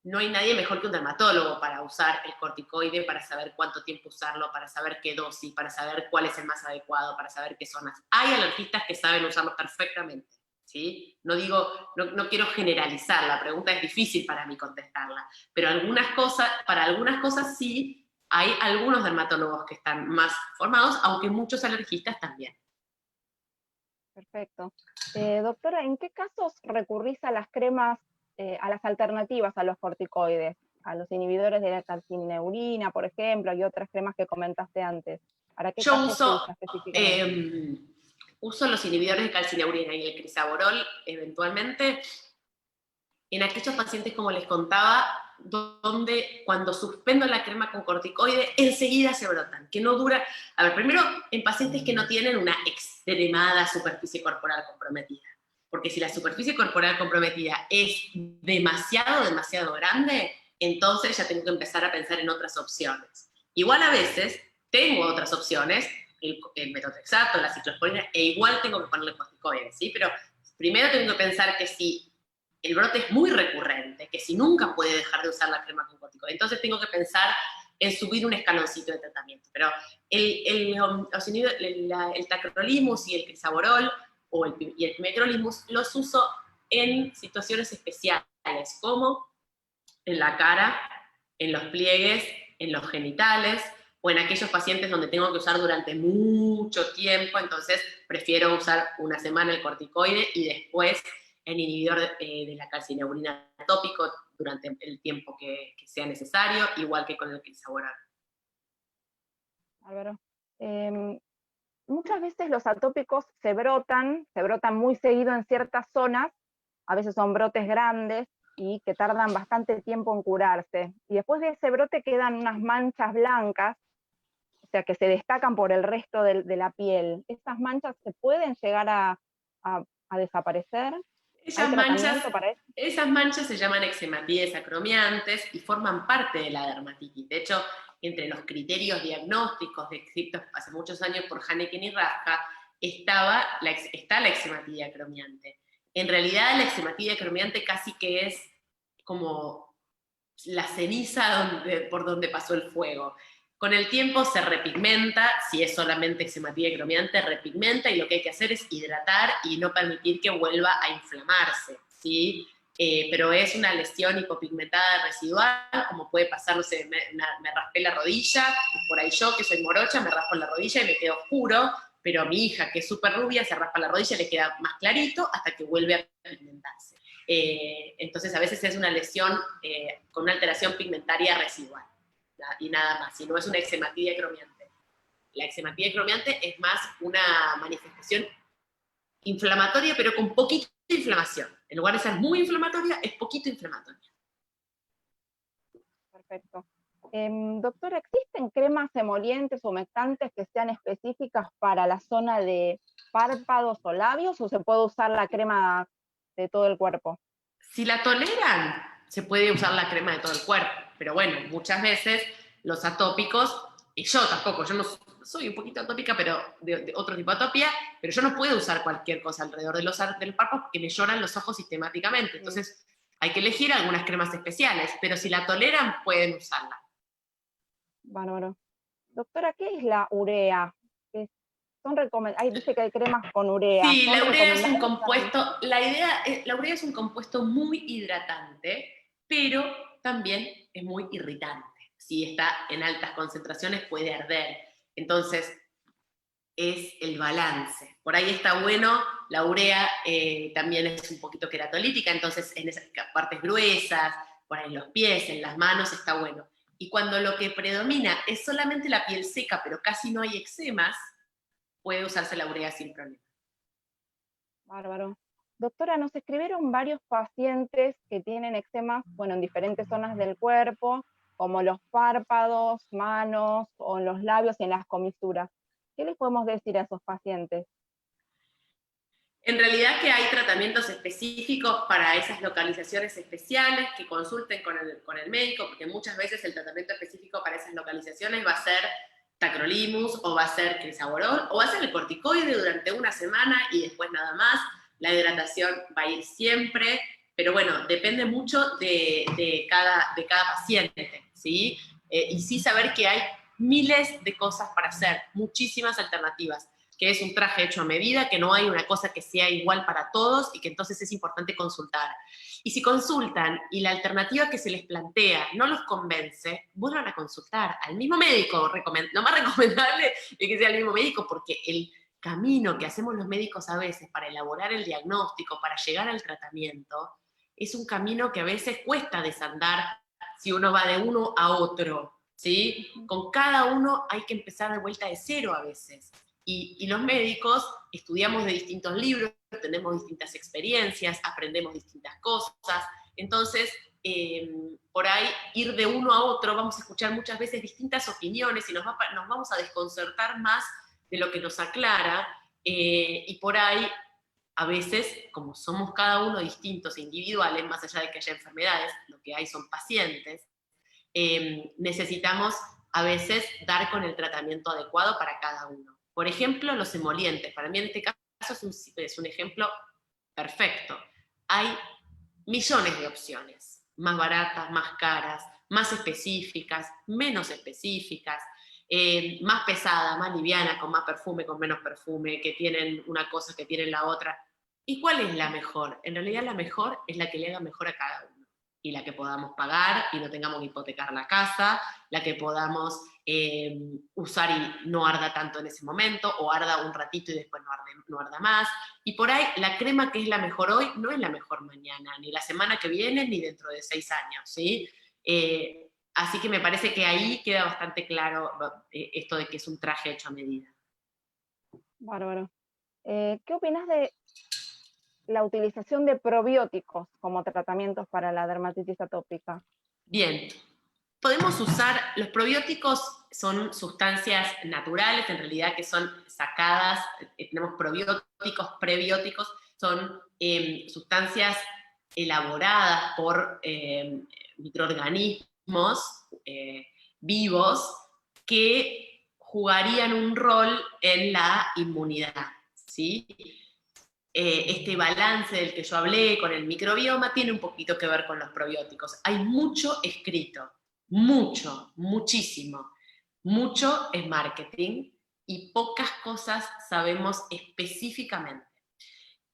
no hay nadie mejor que un dermatólogo para usar el corticoide, para saber cuánto tiempo usarlo, para saber qué dosis, para saber cuál es el más adecuado, para saber qué zonas. Hay alergistas que saben usarlo perfectamente, ¿sí? No digo, no quiero generalizar, la pregunta es difícil para mí contestarla, pero para algunas cosas sí, hay algunos dermatólogos que están más formados, aunque muchos alergistas también. Perfecto. Doctora, ¿en qué casos recurrís a las cremas, a las alternativas a los corticoides? A los inhibidores de la calcineurina, por ejemplo, y otras cremas que comentaste antes. ¿Para qué Yo casos se uso, usa específicamente? uso los inhibidores de calcineurina y el crisaborol eventualmente en aquellos pacientes, como les contaba, donde cuando suspendo la crema con corticoide, enseguida se brotan, que no dura. A ver, primero, en pacientes que no tienen una extremada superficie corporal comprometida, porque si la superficie corporal comprometida es demasiado grande, entonces ya tengo que empezar a pensar en otras opciones. Igual a veces tengo otras opciones, el metotrexato, la ciclosporina, e igual tengo que ponerle corticoides, ¿sí? Pero primero tengo que pensar que si el brote es muy recurrente, que si nunca puede dejar de usar la crema con corticoide, entonces tengo que pensar en subir un escaloncito de tratamiento. Pero el tacrolimus y el crisaborol y el pimecrolimus los uso en situaciones especiales, como en la cara, en los pliegues, en los genitales, o en aquellos pacientes donde tengo que usar durante mucho tiempo, entonces prefiero usar una semana el corticoide y después el inhibidor de la calcineurina tópico durante el tiempo que sea necesario, igual que con el crisaborol. Álvaro, muchas veces los atópicos se brotan muy seguido en ciertas zonas, a veces son brotes grandes y que tardan bastante tiempo en curarse. Y después de ese brote quedan unas manchas blancas, o sea, que se destacan por el resto de la piel. ¿Estas manchas se pueden llegar a desaparecer? ¿Hay tratamiento para eso? Esas manchas se llaman eczematías acromiantes y forman parte de la dermatitis. De hecho, entre los criterios diagnósticos descritos hace muchos años por Haneken y Raska, está la eczematía acromiante. En realidad, la eczematía acromiante casi que es como la ceniza por donde pasó el fuego. Con el tiempo se repigmenta, si es solamente eczematía cromiante, repigmenta, y lo que hay que hacer es hidratar y no permitir que vuelva a inflamarse, ¿sí? Pero es una lesión hipopigmentada residual, como puede pasar, no sé, me raspé la rodilla, por ahí yo, que soy morocha, me raspo la rodilla y me queda oscuro, pero mi hija, que es súper rubia, se raspa la rodilla y le queda más clarito hasta que vuelve a pigmentarse. Entonces a veces es una lesión con una alteración pigmentaria residual y nada más, y no es una eczematía cromiante. La eczematía cromiante es más una manifestación inflamatoria, pero con poquita inflamación. En lugar de ser muy inflamatoria, es poquito inflamatoria. Perfecto. Doctora, ¿existen cremas emolientes o humectantes que sean específicas para la zona de párpados o labios, o se puede usar la crema de todo el cuerpo? Si la toleran, se puede usar la crema de todo el cuerpo, pero bueno, muchas veces los atópicos, y yo tampoco, yo no soy un poquito atópica, pero de otro tipo de atopia, pero yo no puedo usar cualquier cosa alrededor de del párpado porque me lloran los ojos sistemáticamente. Entonces hay que elegir algunas cremas especiales, pero si la toleran, pueden usarla. Bárbaro. Doctora, ¿qué es la urea? Dice que hay cremas con urea. Sí, ¿Son la urea es un recomendables? compuesto, la urea es un compuesto muy hidratante, pero también es muy irritante. Si está en altas concentraciones puede arder. Entonces, es el balance. Por ahí está bueno, la urea también es un poquito queratolítica, entonces en esas partes gruesas, por ahí en los pies, en las manos, está bueno. Y cuando lo que predomina es solamente la piel seca, pero casi no hay eczemas, puede usarse la urea sin problema. Bárbaro. Doctora, nos escribieron varios pacientes que tienen eczemas, bueno, en diferentes zonas del cuerpo, como los párpados, manos, o en los labios y en las comisuras. ¿Qué les podemos decir a esos pacientes? En realidad que hay tratamientos específicos para esas localizaciones especiales, que consulten con el médico, porque muchas veces el tratamiento específico para esas localizaciones va a ser tacrolimus, o va a ser crisaborol, o va a ser el corticoide durante una semana y después nada más. La hidratación va a ir siempre, pero bueno, depende mucho de cada paciente, ¿sí? Y sí saber que hay miles de cosas para hacer, muchísimas alternativas, que es un traje hecho a medida, que no hay una cosa que sea igual para todos y que entonces es importante consultar. Y si consultan y la alternativa que se les plantea no los convence, vuelvan a consultar al mismo médico. Lo más recomendable es que sea el mismo médico, porque el camino que hacemos los médicos a veces para elaborar el diagnóstico, para llegar al tratamiento, es un camino que a veces cuesta desandar si uno va de uno a otro, ¿sí? Con cada uno hay que empezar de vuelta de cero a veces. Y los médicos estudiamos de distintos libros, tenemos distintas experiencias, aprendemos distintas cosas, entonces por ahí ir de uno a otro vamos a escuchar muchas veces distintas opiniones y nos vamos a desconcertar más de lo que nos aclara, y por ahí a veces, como somos cada uno distintos e individuales, más allá de que haya enfermedades, lo que hay son pacientes, necesitamos a veces dar con el tratamiento adecuado para cada uno. Por ejemplo, los emolientes. Para mí en este caso es un ejemplo perfecto. Hay millones de opciones, más baratas, más caras, más específicas, menos específicas, más pesadas, más livianas, con más perfume, con menos perfume, que tienen una cosa, que tienen la otra. ¿Y cuál es la mejor? En realidad la mejor es la que le haga mejor a cada uno, y la que podamos pagar y no tengamos que hipotecar la casa, la que podamos usar y no arda tanto en ese momento, o arda un ratito y después no arda más. Y por ahí la crema que es la mejor hoy no es la mejor mañana, ni la semana que viene, ni dentro de 6 años, ¿sí? Así que me parece que ahí queda bastante claro esto de que es un traje hecho a medida. Bárbaro. ¿Qué opinas de la utilización de probióticos como tratamientos para la dermatitis atópica? Bien, podemos usar, los probióticos son sustancias naturales, en realidad que son sacadas, tenemos probióticos, prebióticos, son sustancias elaboradas por microorganismos vivos que jugarían un rol en la inmunidad, ¿sí? Este balance del que yo hablé con el microbioma tiene un poquito que ver con los probióticos. Hay mucho escrito, muchísimo. Mucho es marketing y pocas cosas sabemos específicamente.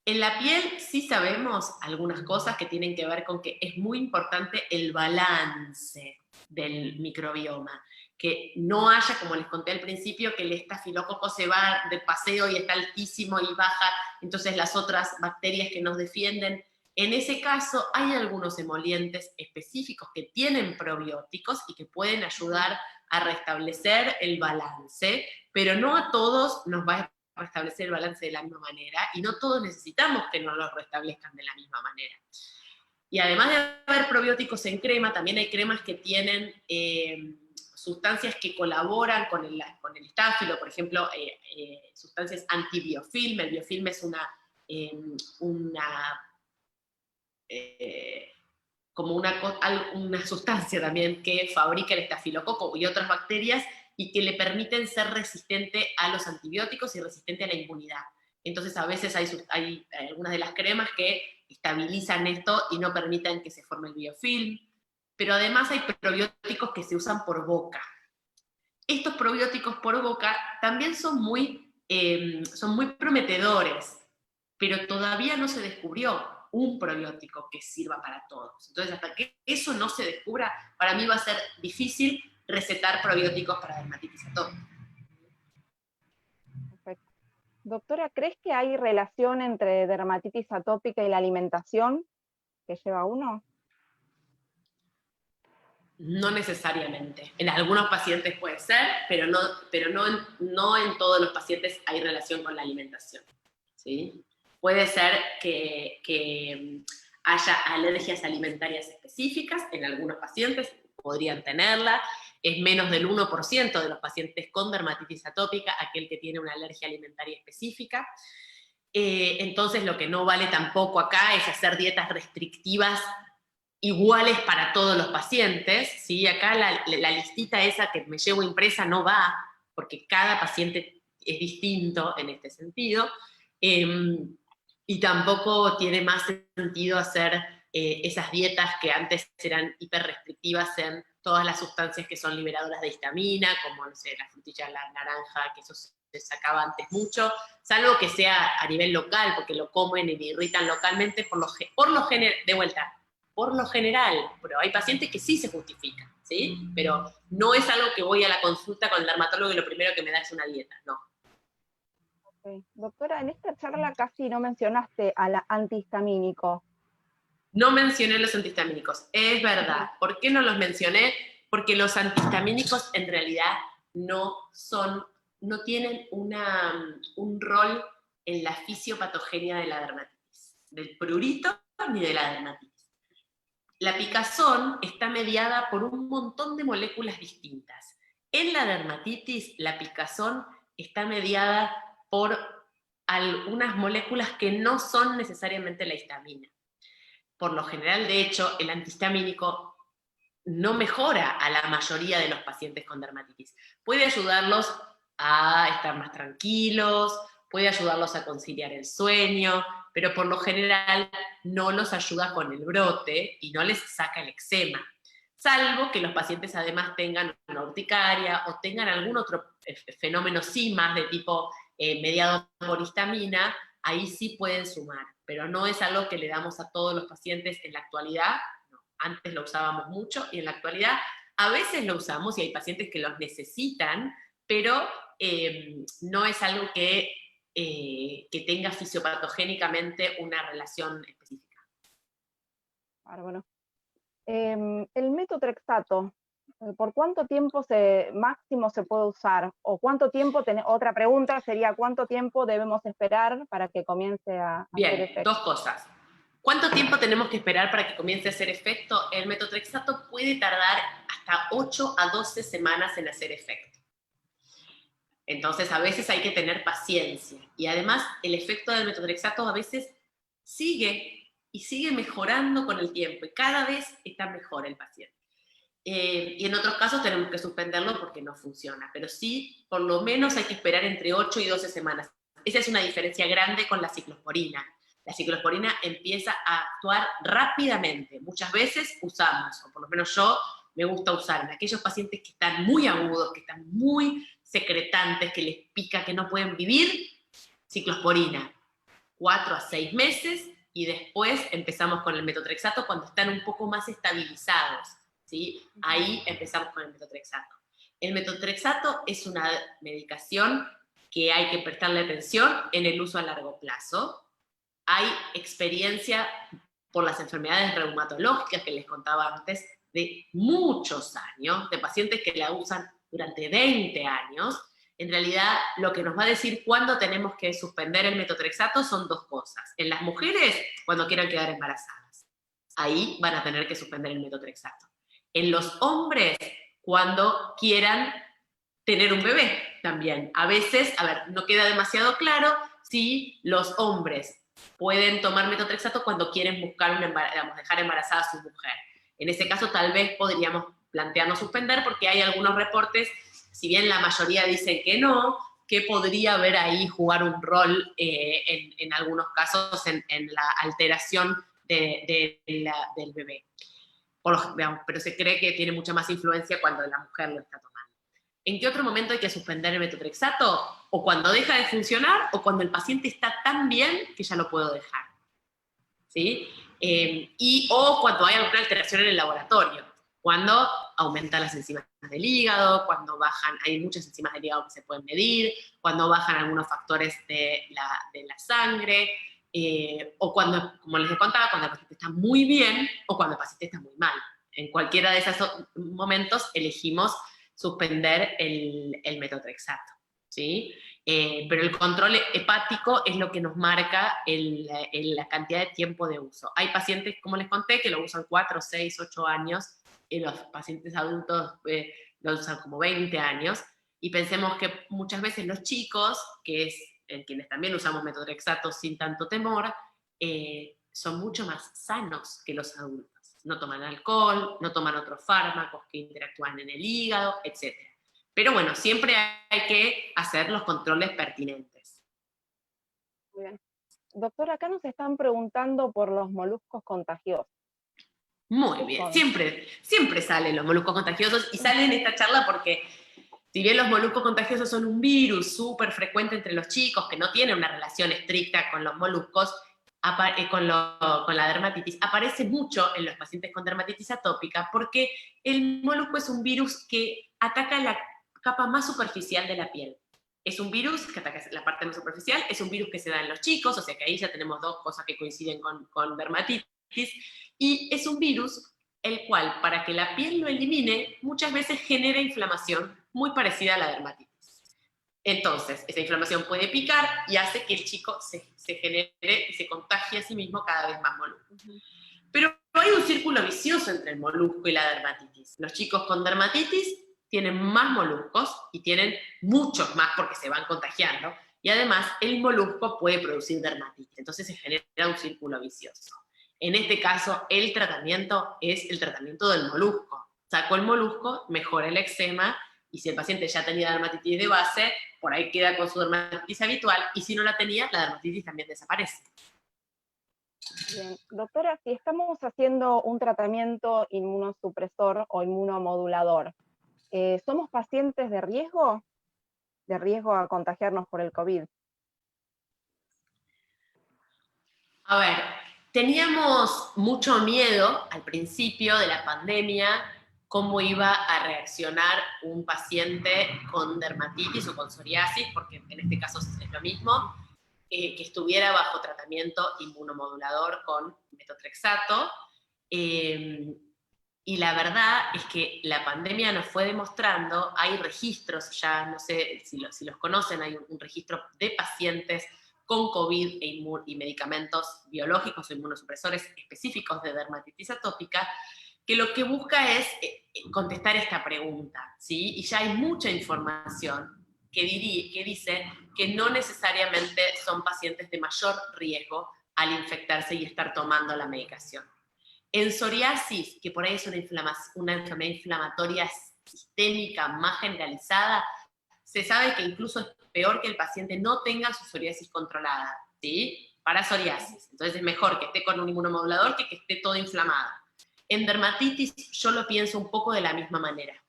En la piel sí sabemos algunas cosas que tienen que ver con que es muy importante el balance del microbioma, que no haya, como les conté al principio, que el estafilococo se va de paseo y está altísimo y baja, entonces las otras bacterias que nos defienden. En ese caso hay algunos emolientes específicos que tienen probióticos y que pueden ayudar a restablecer el balance, pero no a todos nos va a restablecer el balance de la misma manera, y no todos necesitamos que nos lo restablezcan de la misma manera. Y además de haber probióticos en crema, también hay cremas que tienen sustancias que colaboran con el estáfilo, por ejemplo, sustancias antibiofilm. El biofilm es como una sustancia también que fabrica el estafilococo y otras bacterias, y que le permiten ser resistente a los antibióticos y resistente a la inmunidad. Entonces a veces hay algunas de las cremas que estabilizan esto y no permiten que se forme el biofilm, pero además hay probióticos que se usan por boca. Estos probióticos por boca también son muy prometedores, pero todavía no se descubrió un probiótico que sirva para todos. Entonces, hasta que eso no se descubra, para mí va a ser difícil recetar probióticos para dermatitis atópica. Perfecto. Doctora, ¿crees que hay relación entre dermatitis atópica y la alimentación que lleva uno? No necesariamente. En algunos pacientes puede ser, pero no en todos los pacientes hay relación con la alimentación, ¿sí? Puede ser que haya alergias alimentarias específicas, en algunos pacientes podrían tenerla. Es menos del 1% de los pacientes con dermatitis atópica aquel que tiene una alergia alimentaria específica. Entonces lo que no vale tampoco acá es hacer dietas restrictivas iguales para todos los pacientes, ¿sí? Acá la listita esa que me llevo impresa no va, porque cada paciente es distinto en este sentido, y tampoco tiene más sentido hacer esas dietas que antes eran hiper restrictivas en todas las sustancias que son liberadoras de histamina, como, no sé, la frutilla, la naranja, que eso se sacaba antes mucho, salvo que sea a nivel local, porque lo comen y le irritan localmente, por lo general, de vuelta, por lo general, pero hay pacientes que sí se justifican, ¿sí? Pero no es algo que voy a la consulta con el dermatólogo y lo primero que me da es una dieta, no. Okay. Doctora, en esta charla casi no mencionaste al antihistamínico. No mencioné los antihistamínicos, es verdad. ¿Por qué no los mencioné? Porque los antihistamínicos en realidad no tienen un rol en la fisiopatogenia de la dermatitis, del prurito ni de la dermatitis. La picazón está mediada por un montón de moléculas distintas. En la dermatitis, la picazón está mediada por algunas moléculas que no son necesariamente la histamina. Por lo general, de hecho, el antihistamínico no mejora a la mayoría de los pacientes con dermatitis. Puede ayudarlos a estar más tranquilos, puede ayudarlos a conciliar el sueño, pero por lo general no los ayuda con el brote y no les saca el eczema. Salvo que los pacientes además tengan una urticaria o tengan algún otro fenómeno sí más de tipo mediado por histamina, ahí sí pueden sumar, pero no es algo que le damos a todos los pacientes en la actualidad. No. Antes lo usábamos mucho y en la actualidad a veces lo usamos y hay pacientes que los necesitan, pero no es algo que tenga fisiopatogénicamente una relación específica. Bueno. El metotrexato, ¿por cuánto tiempo máximo se puede usar? ¿O cuánto tiempo, otra pregunta sería, ¿cuánto tiempo debemos esperar para que comience a hacer efecto? Bien, dos cosas. ¿Cuánto tiempo tenemos que esperar para que comience a hacer efecto? El metotrexato puede tardar hasta 8 a 12 semanas en hacer efecto. Entonces, a veces hay que tener paciencia. Y además, el efecto del metotrexato a veces sigue y sigue mejorando con el tiempo. Y cada vez está mejor el paciente. Y en otros casos tenemos que suspenderlo porque no funciona. Pero sí, por lo menos hay que esperar entre 8 y 12 semanas. Esa es una diferencia grande con la ciclosporina. La ciclosporina empieza a actuar rápidamente. Muchas veces usamos, o por lo menos yo me gusta usar, en aquellos pacientes que están muy agudos, que están muy secretantes, que les pica, que no pueden vivir, ciclosporina. 4 a 6 meses y después empezamos con el metotrexato cuando están un poco más estabilizados, ¿sí? Ahí empezamos con el metotrexato. El metotrexato es una medicación que hay que prestarle atención en el uso a largo plazo. Hay experiencia por las enfermedades reumatológicas que les contaba antes, de muchos años, de pacientes que la usan durante 20 años. En realidad, lo que nos va a decir cuándo tenemos que suspender el metotrexato son dos cosas. En las mujeres, cuando quieran quedar embarazadas. Ahí van a tener que suspender el metotrexato. En los hombres, cuando quieran tener un bebé también. A veces, no queda demasiado claro si los hombres pueden tomar metotrexato cuando quieren buscar dejar embarazada a su mujer. En ese caso, tal vez podríamos plantearnos suspender porque hay algunos reportes, si bien la mayoría dicen que no, que podría haber ahí jugar un rol en algunos casos en la alteración del bebé. Pero se cree que tiene mucha más influencia cuando la mujer lo está tomando. ¿En qué otro momento hay que suspender el metotrexato? O cuando deja de funcionar, o cuando el paciente está tan bien que ya lo puedo dejar. ¿Sí? O cuando hay alguna alteración en el laboratorio, cuando aumentan las enzimas del hígado, cuando bajan, hay muchas enzimas del hígado que se pueden medir, cuando bajan algunos factores de la sangre, o cuando, como les contaba, cuando el paciente está muy bien o cuando el paciente está muy mal. En cualquiera de esos momentos elegimos suspender el metotrexato, ¿sí? Pero el control hepático es lo que nos marca la cantidad de tiempo de uso. Hay pacientes, como les conté, que lo usan 4, 6, 8 años, y los pacientes adultos lo usan como 20 años, y pensemos que muchas veces los chicos, que es en quienes también usamos metotrexato sin tanto temor, son mucho más sanos que los adultos. No toman alcohol, no toman otros fármacos que interactúan en el hígado, etc. Pero bueno, siempre hay que hacer los controles pertinentes. Muy bien. Doctor, acá nos están preguntando por los moluscos contagiosos. Muy bien, siempre salen los moluscos contagiosos, y salen en esta charla porque si bien los moluscos contagiosos son un virus súper frecuente entre los chicos, que no tienen una relación estricta con los moluscos, con la dermatitis, aparece mucho en los pacientes con dermatitis atópica, porque el molusco es un virus que ataca la capa más superficial de la piel. Es un virus que ataca la parte más superficial, es un virus que se da en los chicos, o sea que ahí ya tenemos dos cosas que coinciden con dermatitis, y es un virus el cual, para que la piel lo elimine, muchas veces genera inflamación muy parecida a la dermatitis. Entonces, esa inflamación puede picar y hace que el chico se genere y se contagie a sí mismo cada vez más molusco. Pero hay un círculo vicioso entre el molusco y la dermatitis. Los chicos con dermatitis tienen más moluscos y tienen muchos más porque se van contagiando, y además el molusco puede producir dermatitis, entonces se genera un círculo vicioso. En este caso, el tratamiento es el tratamiento del molusco. Saco el molusco, mejora el eczema, y si el paciente ya tenía dermatitis de base, por ahí queda con su dermatitis habitual, y si no la tenía, la dermatitis también desaparece. Bien, doctora, si estamos haciendo un tratamiento inmunosupresor o inmunomodulador, ¿somos pacientes de riesgo? ¿De riesgo a contagiarnos por el COVID? A ver, teníamos mucho miedo al principio de la pandemia cómo iba a reaccionar un paciente con dermatitis o con psoriasis, porque en este caso es lo mismo, que estuviera bajo tratamiento inmunomodulador con metotrexato. Y la verdad es que la pandemia nos fue demostrando, hay registros ya, no sé si los conocen, hay un registro de pacientes con COVID y medicamentos biológicos o inmunosupresores específicos de dermatitis atópica, que lo que busca es contestar esta pregunta, ¿sí? Y ya hay mucha información que dice que no necesariamente son pacientes de mayor riesgo al infectarse y estar tomando la medicación. En psoriasis, que por ahí es una enfermedad inflamatoria sistémica más generalizada, se sabe que incluso es peor que el paciente no tenga su psoriasis controlada, ¿sí? Para psoriasis. Entonces es mejor que esté con un inmunomodulador que esté todo inflamado. En dermatitis yo lo pienso un poco de la misma manera.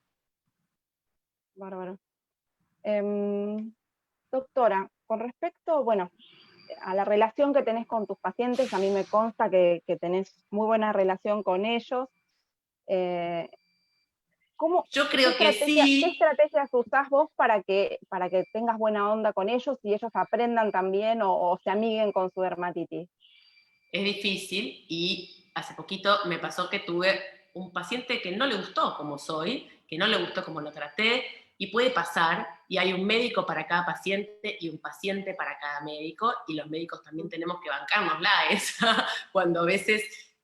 Bárbaro. Doctora, con respecto, bueno, a la relación que tenés con tus pacientes, a mí me consta que tenés muy buena relación con ellos. Yo creo que sí. ¿Qué estrategias usás vos para que tengas buena onda con ellos y ellos aprendan también o se amiguen con su dermatitis? Es difícil, y hace poquito me pasó que tuve un paciente que no le gustó como soy, que no le gustó como lo traté, y puede pasar, y hay un médico para cada paciente y un paciente para cada médico, y los médicos también tenemos que bancárnosla esa, cuando a veces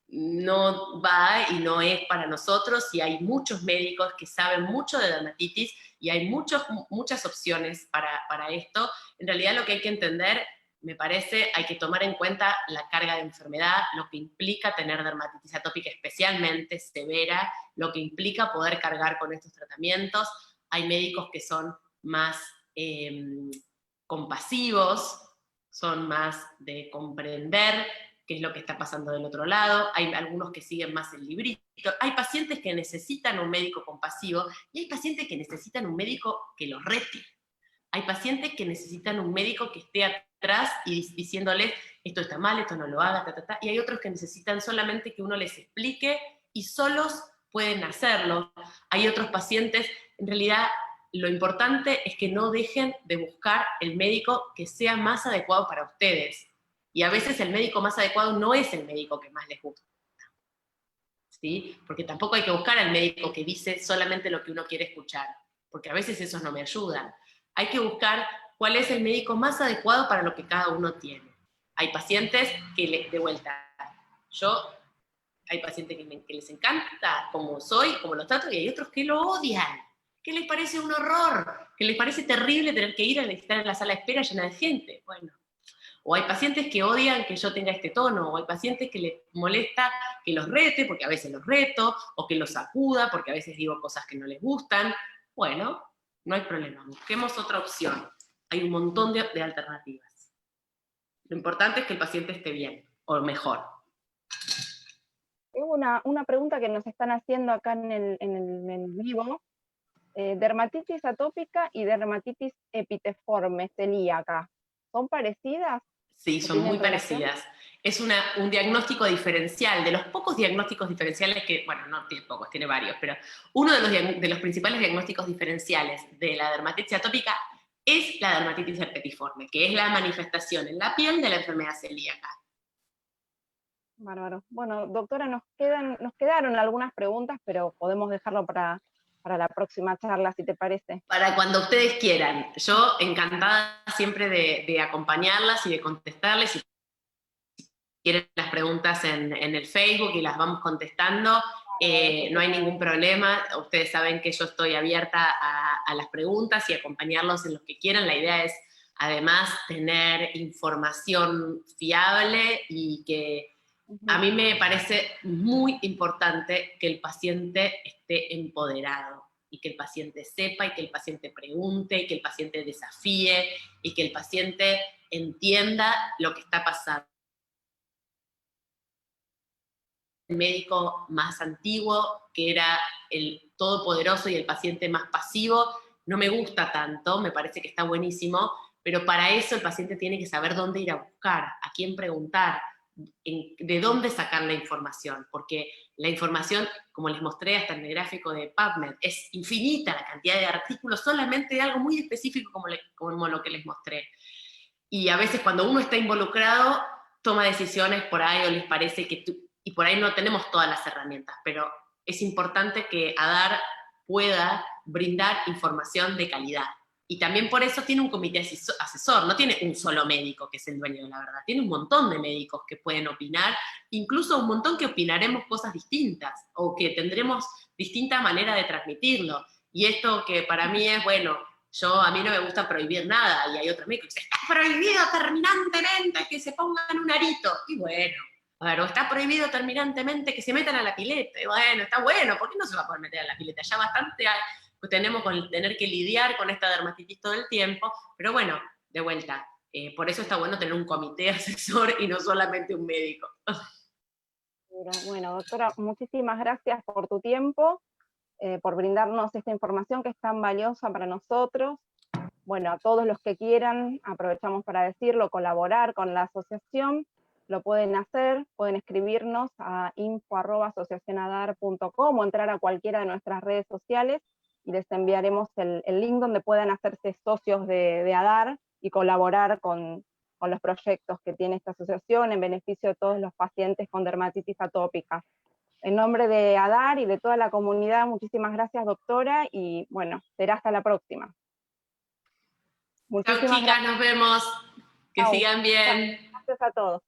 no va y no es para nosotros, y hay muchos médicos que saben mucho de dermatitis, y hay muchas opciones para esto. En realidad lo que hay que entender, me parece, hay que tomar en cuenta la carga de enfermedad, lo que implica tener dermatitis atópica especialmente severa, lo que implica poder cargar con estos tratamientos. Hay médicos que son más compasivos, son más de comprender qué es lo que está pasando del otro lado, hay algunos que siguen más el librito, hay pacientes que necesitan un médico compasivo y hay pacientes que necesitan un médico que los rete. Hay pacientes que necesitan un médico que esté atrás y diciéndoles esto está mal, esto no lo haga, y hay otros que necesitan solamente que uno les explique y solos pueden hacerlo. Hay otros pacientes, en realidad lo importante es que no dejen de buscar el médico que sea más adecuado para ustedes. Y a veces el médico más adecuado no es el médico que más les gusta, ¿sí? Porque tampoco hay que buscar al médico que dice solamente lo que uno quiere escuchar, porque a veces esos no me ayudan. Hay que buscar cuál es el médico más adecuado para lo que cada uno tiene. Hay pacientes que, de vuelta, hay pacientes que les encanta como soy, como los trato, y hay otros que lo odian, que les parece un horror, que les parece terrible tener que ir a estar en la sala de espera llena de gente. Bueno, o hay pacientes que odian que yo tenga este tono, o hay pacientes que les molesta que los rete, porque a veces los reto, o que los sacuda, porque a veces digo cosas que no les gustan. Bueno, no hay problema, busquemos otra opción. Hay un montón de alternativas. Lo importante es que el paciente esté bien, o mejor. Tengo una pregunta que nos están haciendo acá en el vivo. Dermatitis atópica y dermatitis epiteforme, celíaca, ¿son parecidas Sí, o son muy tienen relación? parecidas. Es un diagnóstico diferencial, de los pocos diagnósticos diferenciales que, bueno, no tiene pocos, tiene varios, pero uno de los principales diagnósticos diferenciales de la dermatitis atópica es la dermatitis herpetiforme, que es la manifestación en la piel de la enfermedad celíaca. Bárbaro. Bueno, doctora, nos quedaron algunas preguntas, pero podemos dejarlo para la próxima charla, si te parece. Para cuando ustedes quieran. Yo encantada siempre de acompañarlas y de contestarles. Si quieren las preguntas en el Facebook y las vamos contestando, no hay ningún problema. Ustedes saben que yo estoy abierta a las preguntas y acompañarlos en lo que quieran. La idea es, además, tener información fiable y que a mí me parece muy importante que el paciente esté empoderado y que el paciente sepa y que el paciente pregunte y que el paciente desafíe y que el paciente entienda lo que está pasando. El médico más antiguo, que era el todopoderoso y el paciente más pasivo, no me gusta tanto, me parece que está buenísimo, pero para eso el paciente tiene que saber dónde ir a buscar, a quién preguntar, de dónde sacar la información, porque la información, como les mostré hasta en el gráfico de PubMed, es infinita la cantidad de artículos, solamente de algo muy específico como lo que les mostré. Y a veces cuando uno está involucrado, toma decisiones por ahí o les parece que y por ahí no tenemos todas las herramientas, pero es importante que ADAR pueda brindar información de calidad. Y también por eso tiene un comité asesor, no tiene un solo médico que es el dueño de la verdad, tiene un montón de médicos que pueden opinar, incluso un montón que opinaremos cosas distintas o que tendremos distinta manera de transmitirlo. Y esto que para mí es, bueno, a mí no me gusta prohibir nada, y hay otros médicos que dicen, está prohibido terminantemente que se pongan un arito. Y bueno, a ver, o está prohibido terminantemente que se metan a la pileta. Y bueno, está bueno, ¿por qué no se va a poder meter a la pileta? Ya bastante pues tenemos con tener que lidiar con esta dermatitis todo el tiempo, pero bueno, de vuelta, por eso está bueno tener un comité asesor y no solamente un médico. Bueno, doctora, muchísimas gracias por tu tiempo, por brindarnos esta información que es tan valiosa para nosotros. Bueno, a todos los que quieran, aprovechamos para decirlo, colaborar con la asociación, lo pueden hacer, pueden escribirnos a info@asociacionadar.com o entrar a cualquiera de nuestras redes sociales y les enviaremos el link donde puedan hacerse socios de ADAR y colaborar con los proyectos que tiene esta asociación en beneficio de todos los pacientes con dermatitis atópica. En nombre de ADAR y de toda la comunidad, muchísimas gracias, doctora, y bueno, será hasta la próxima. Chao Muchísimas chicas, gracias. nos vemos. Que Chao. sigan bien. Gracias a todos.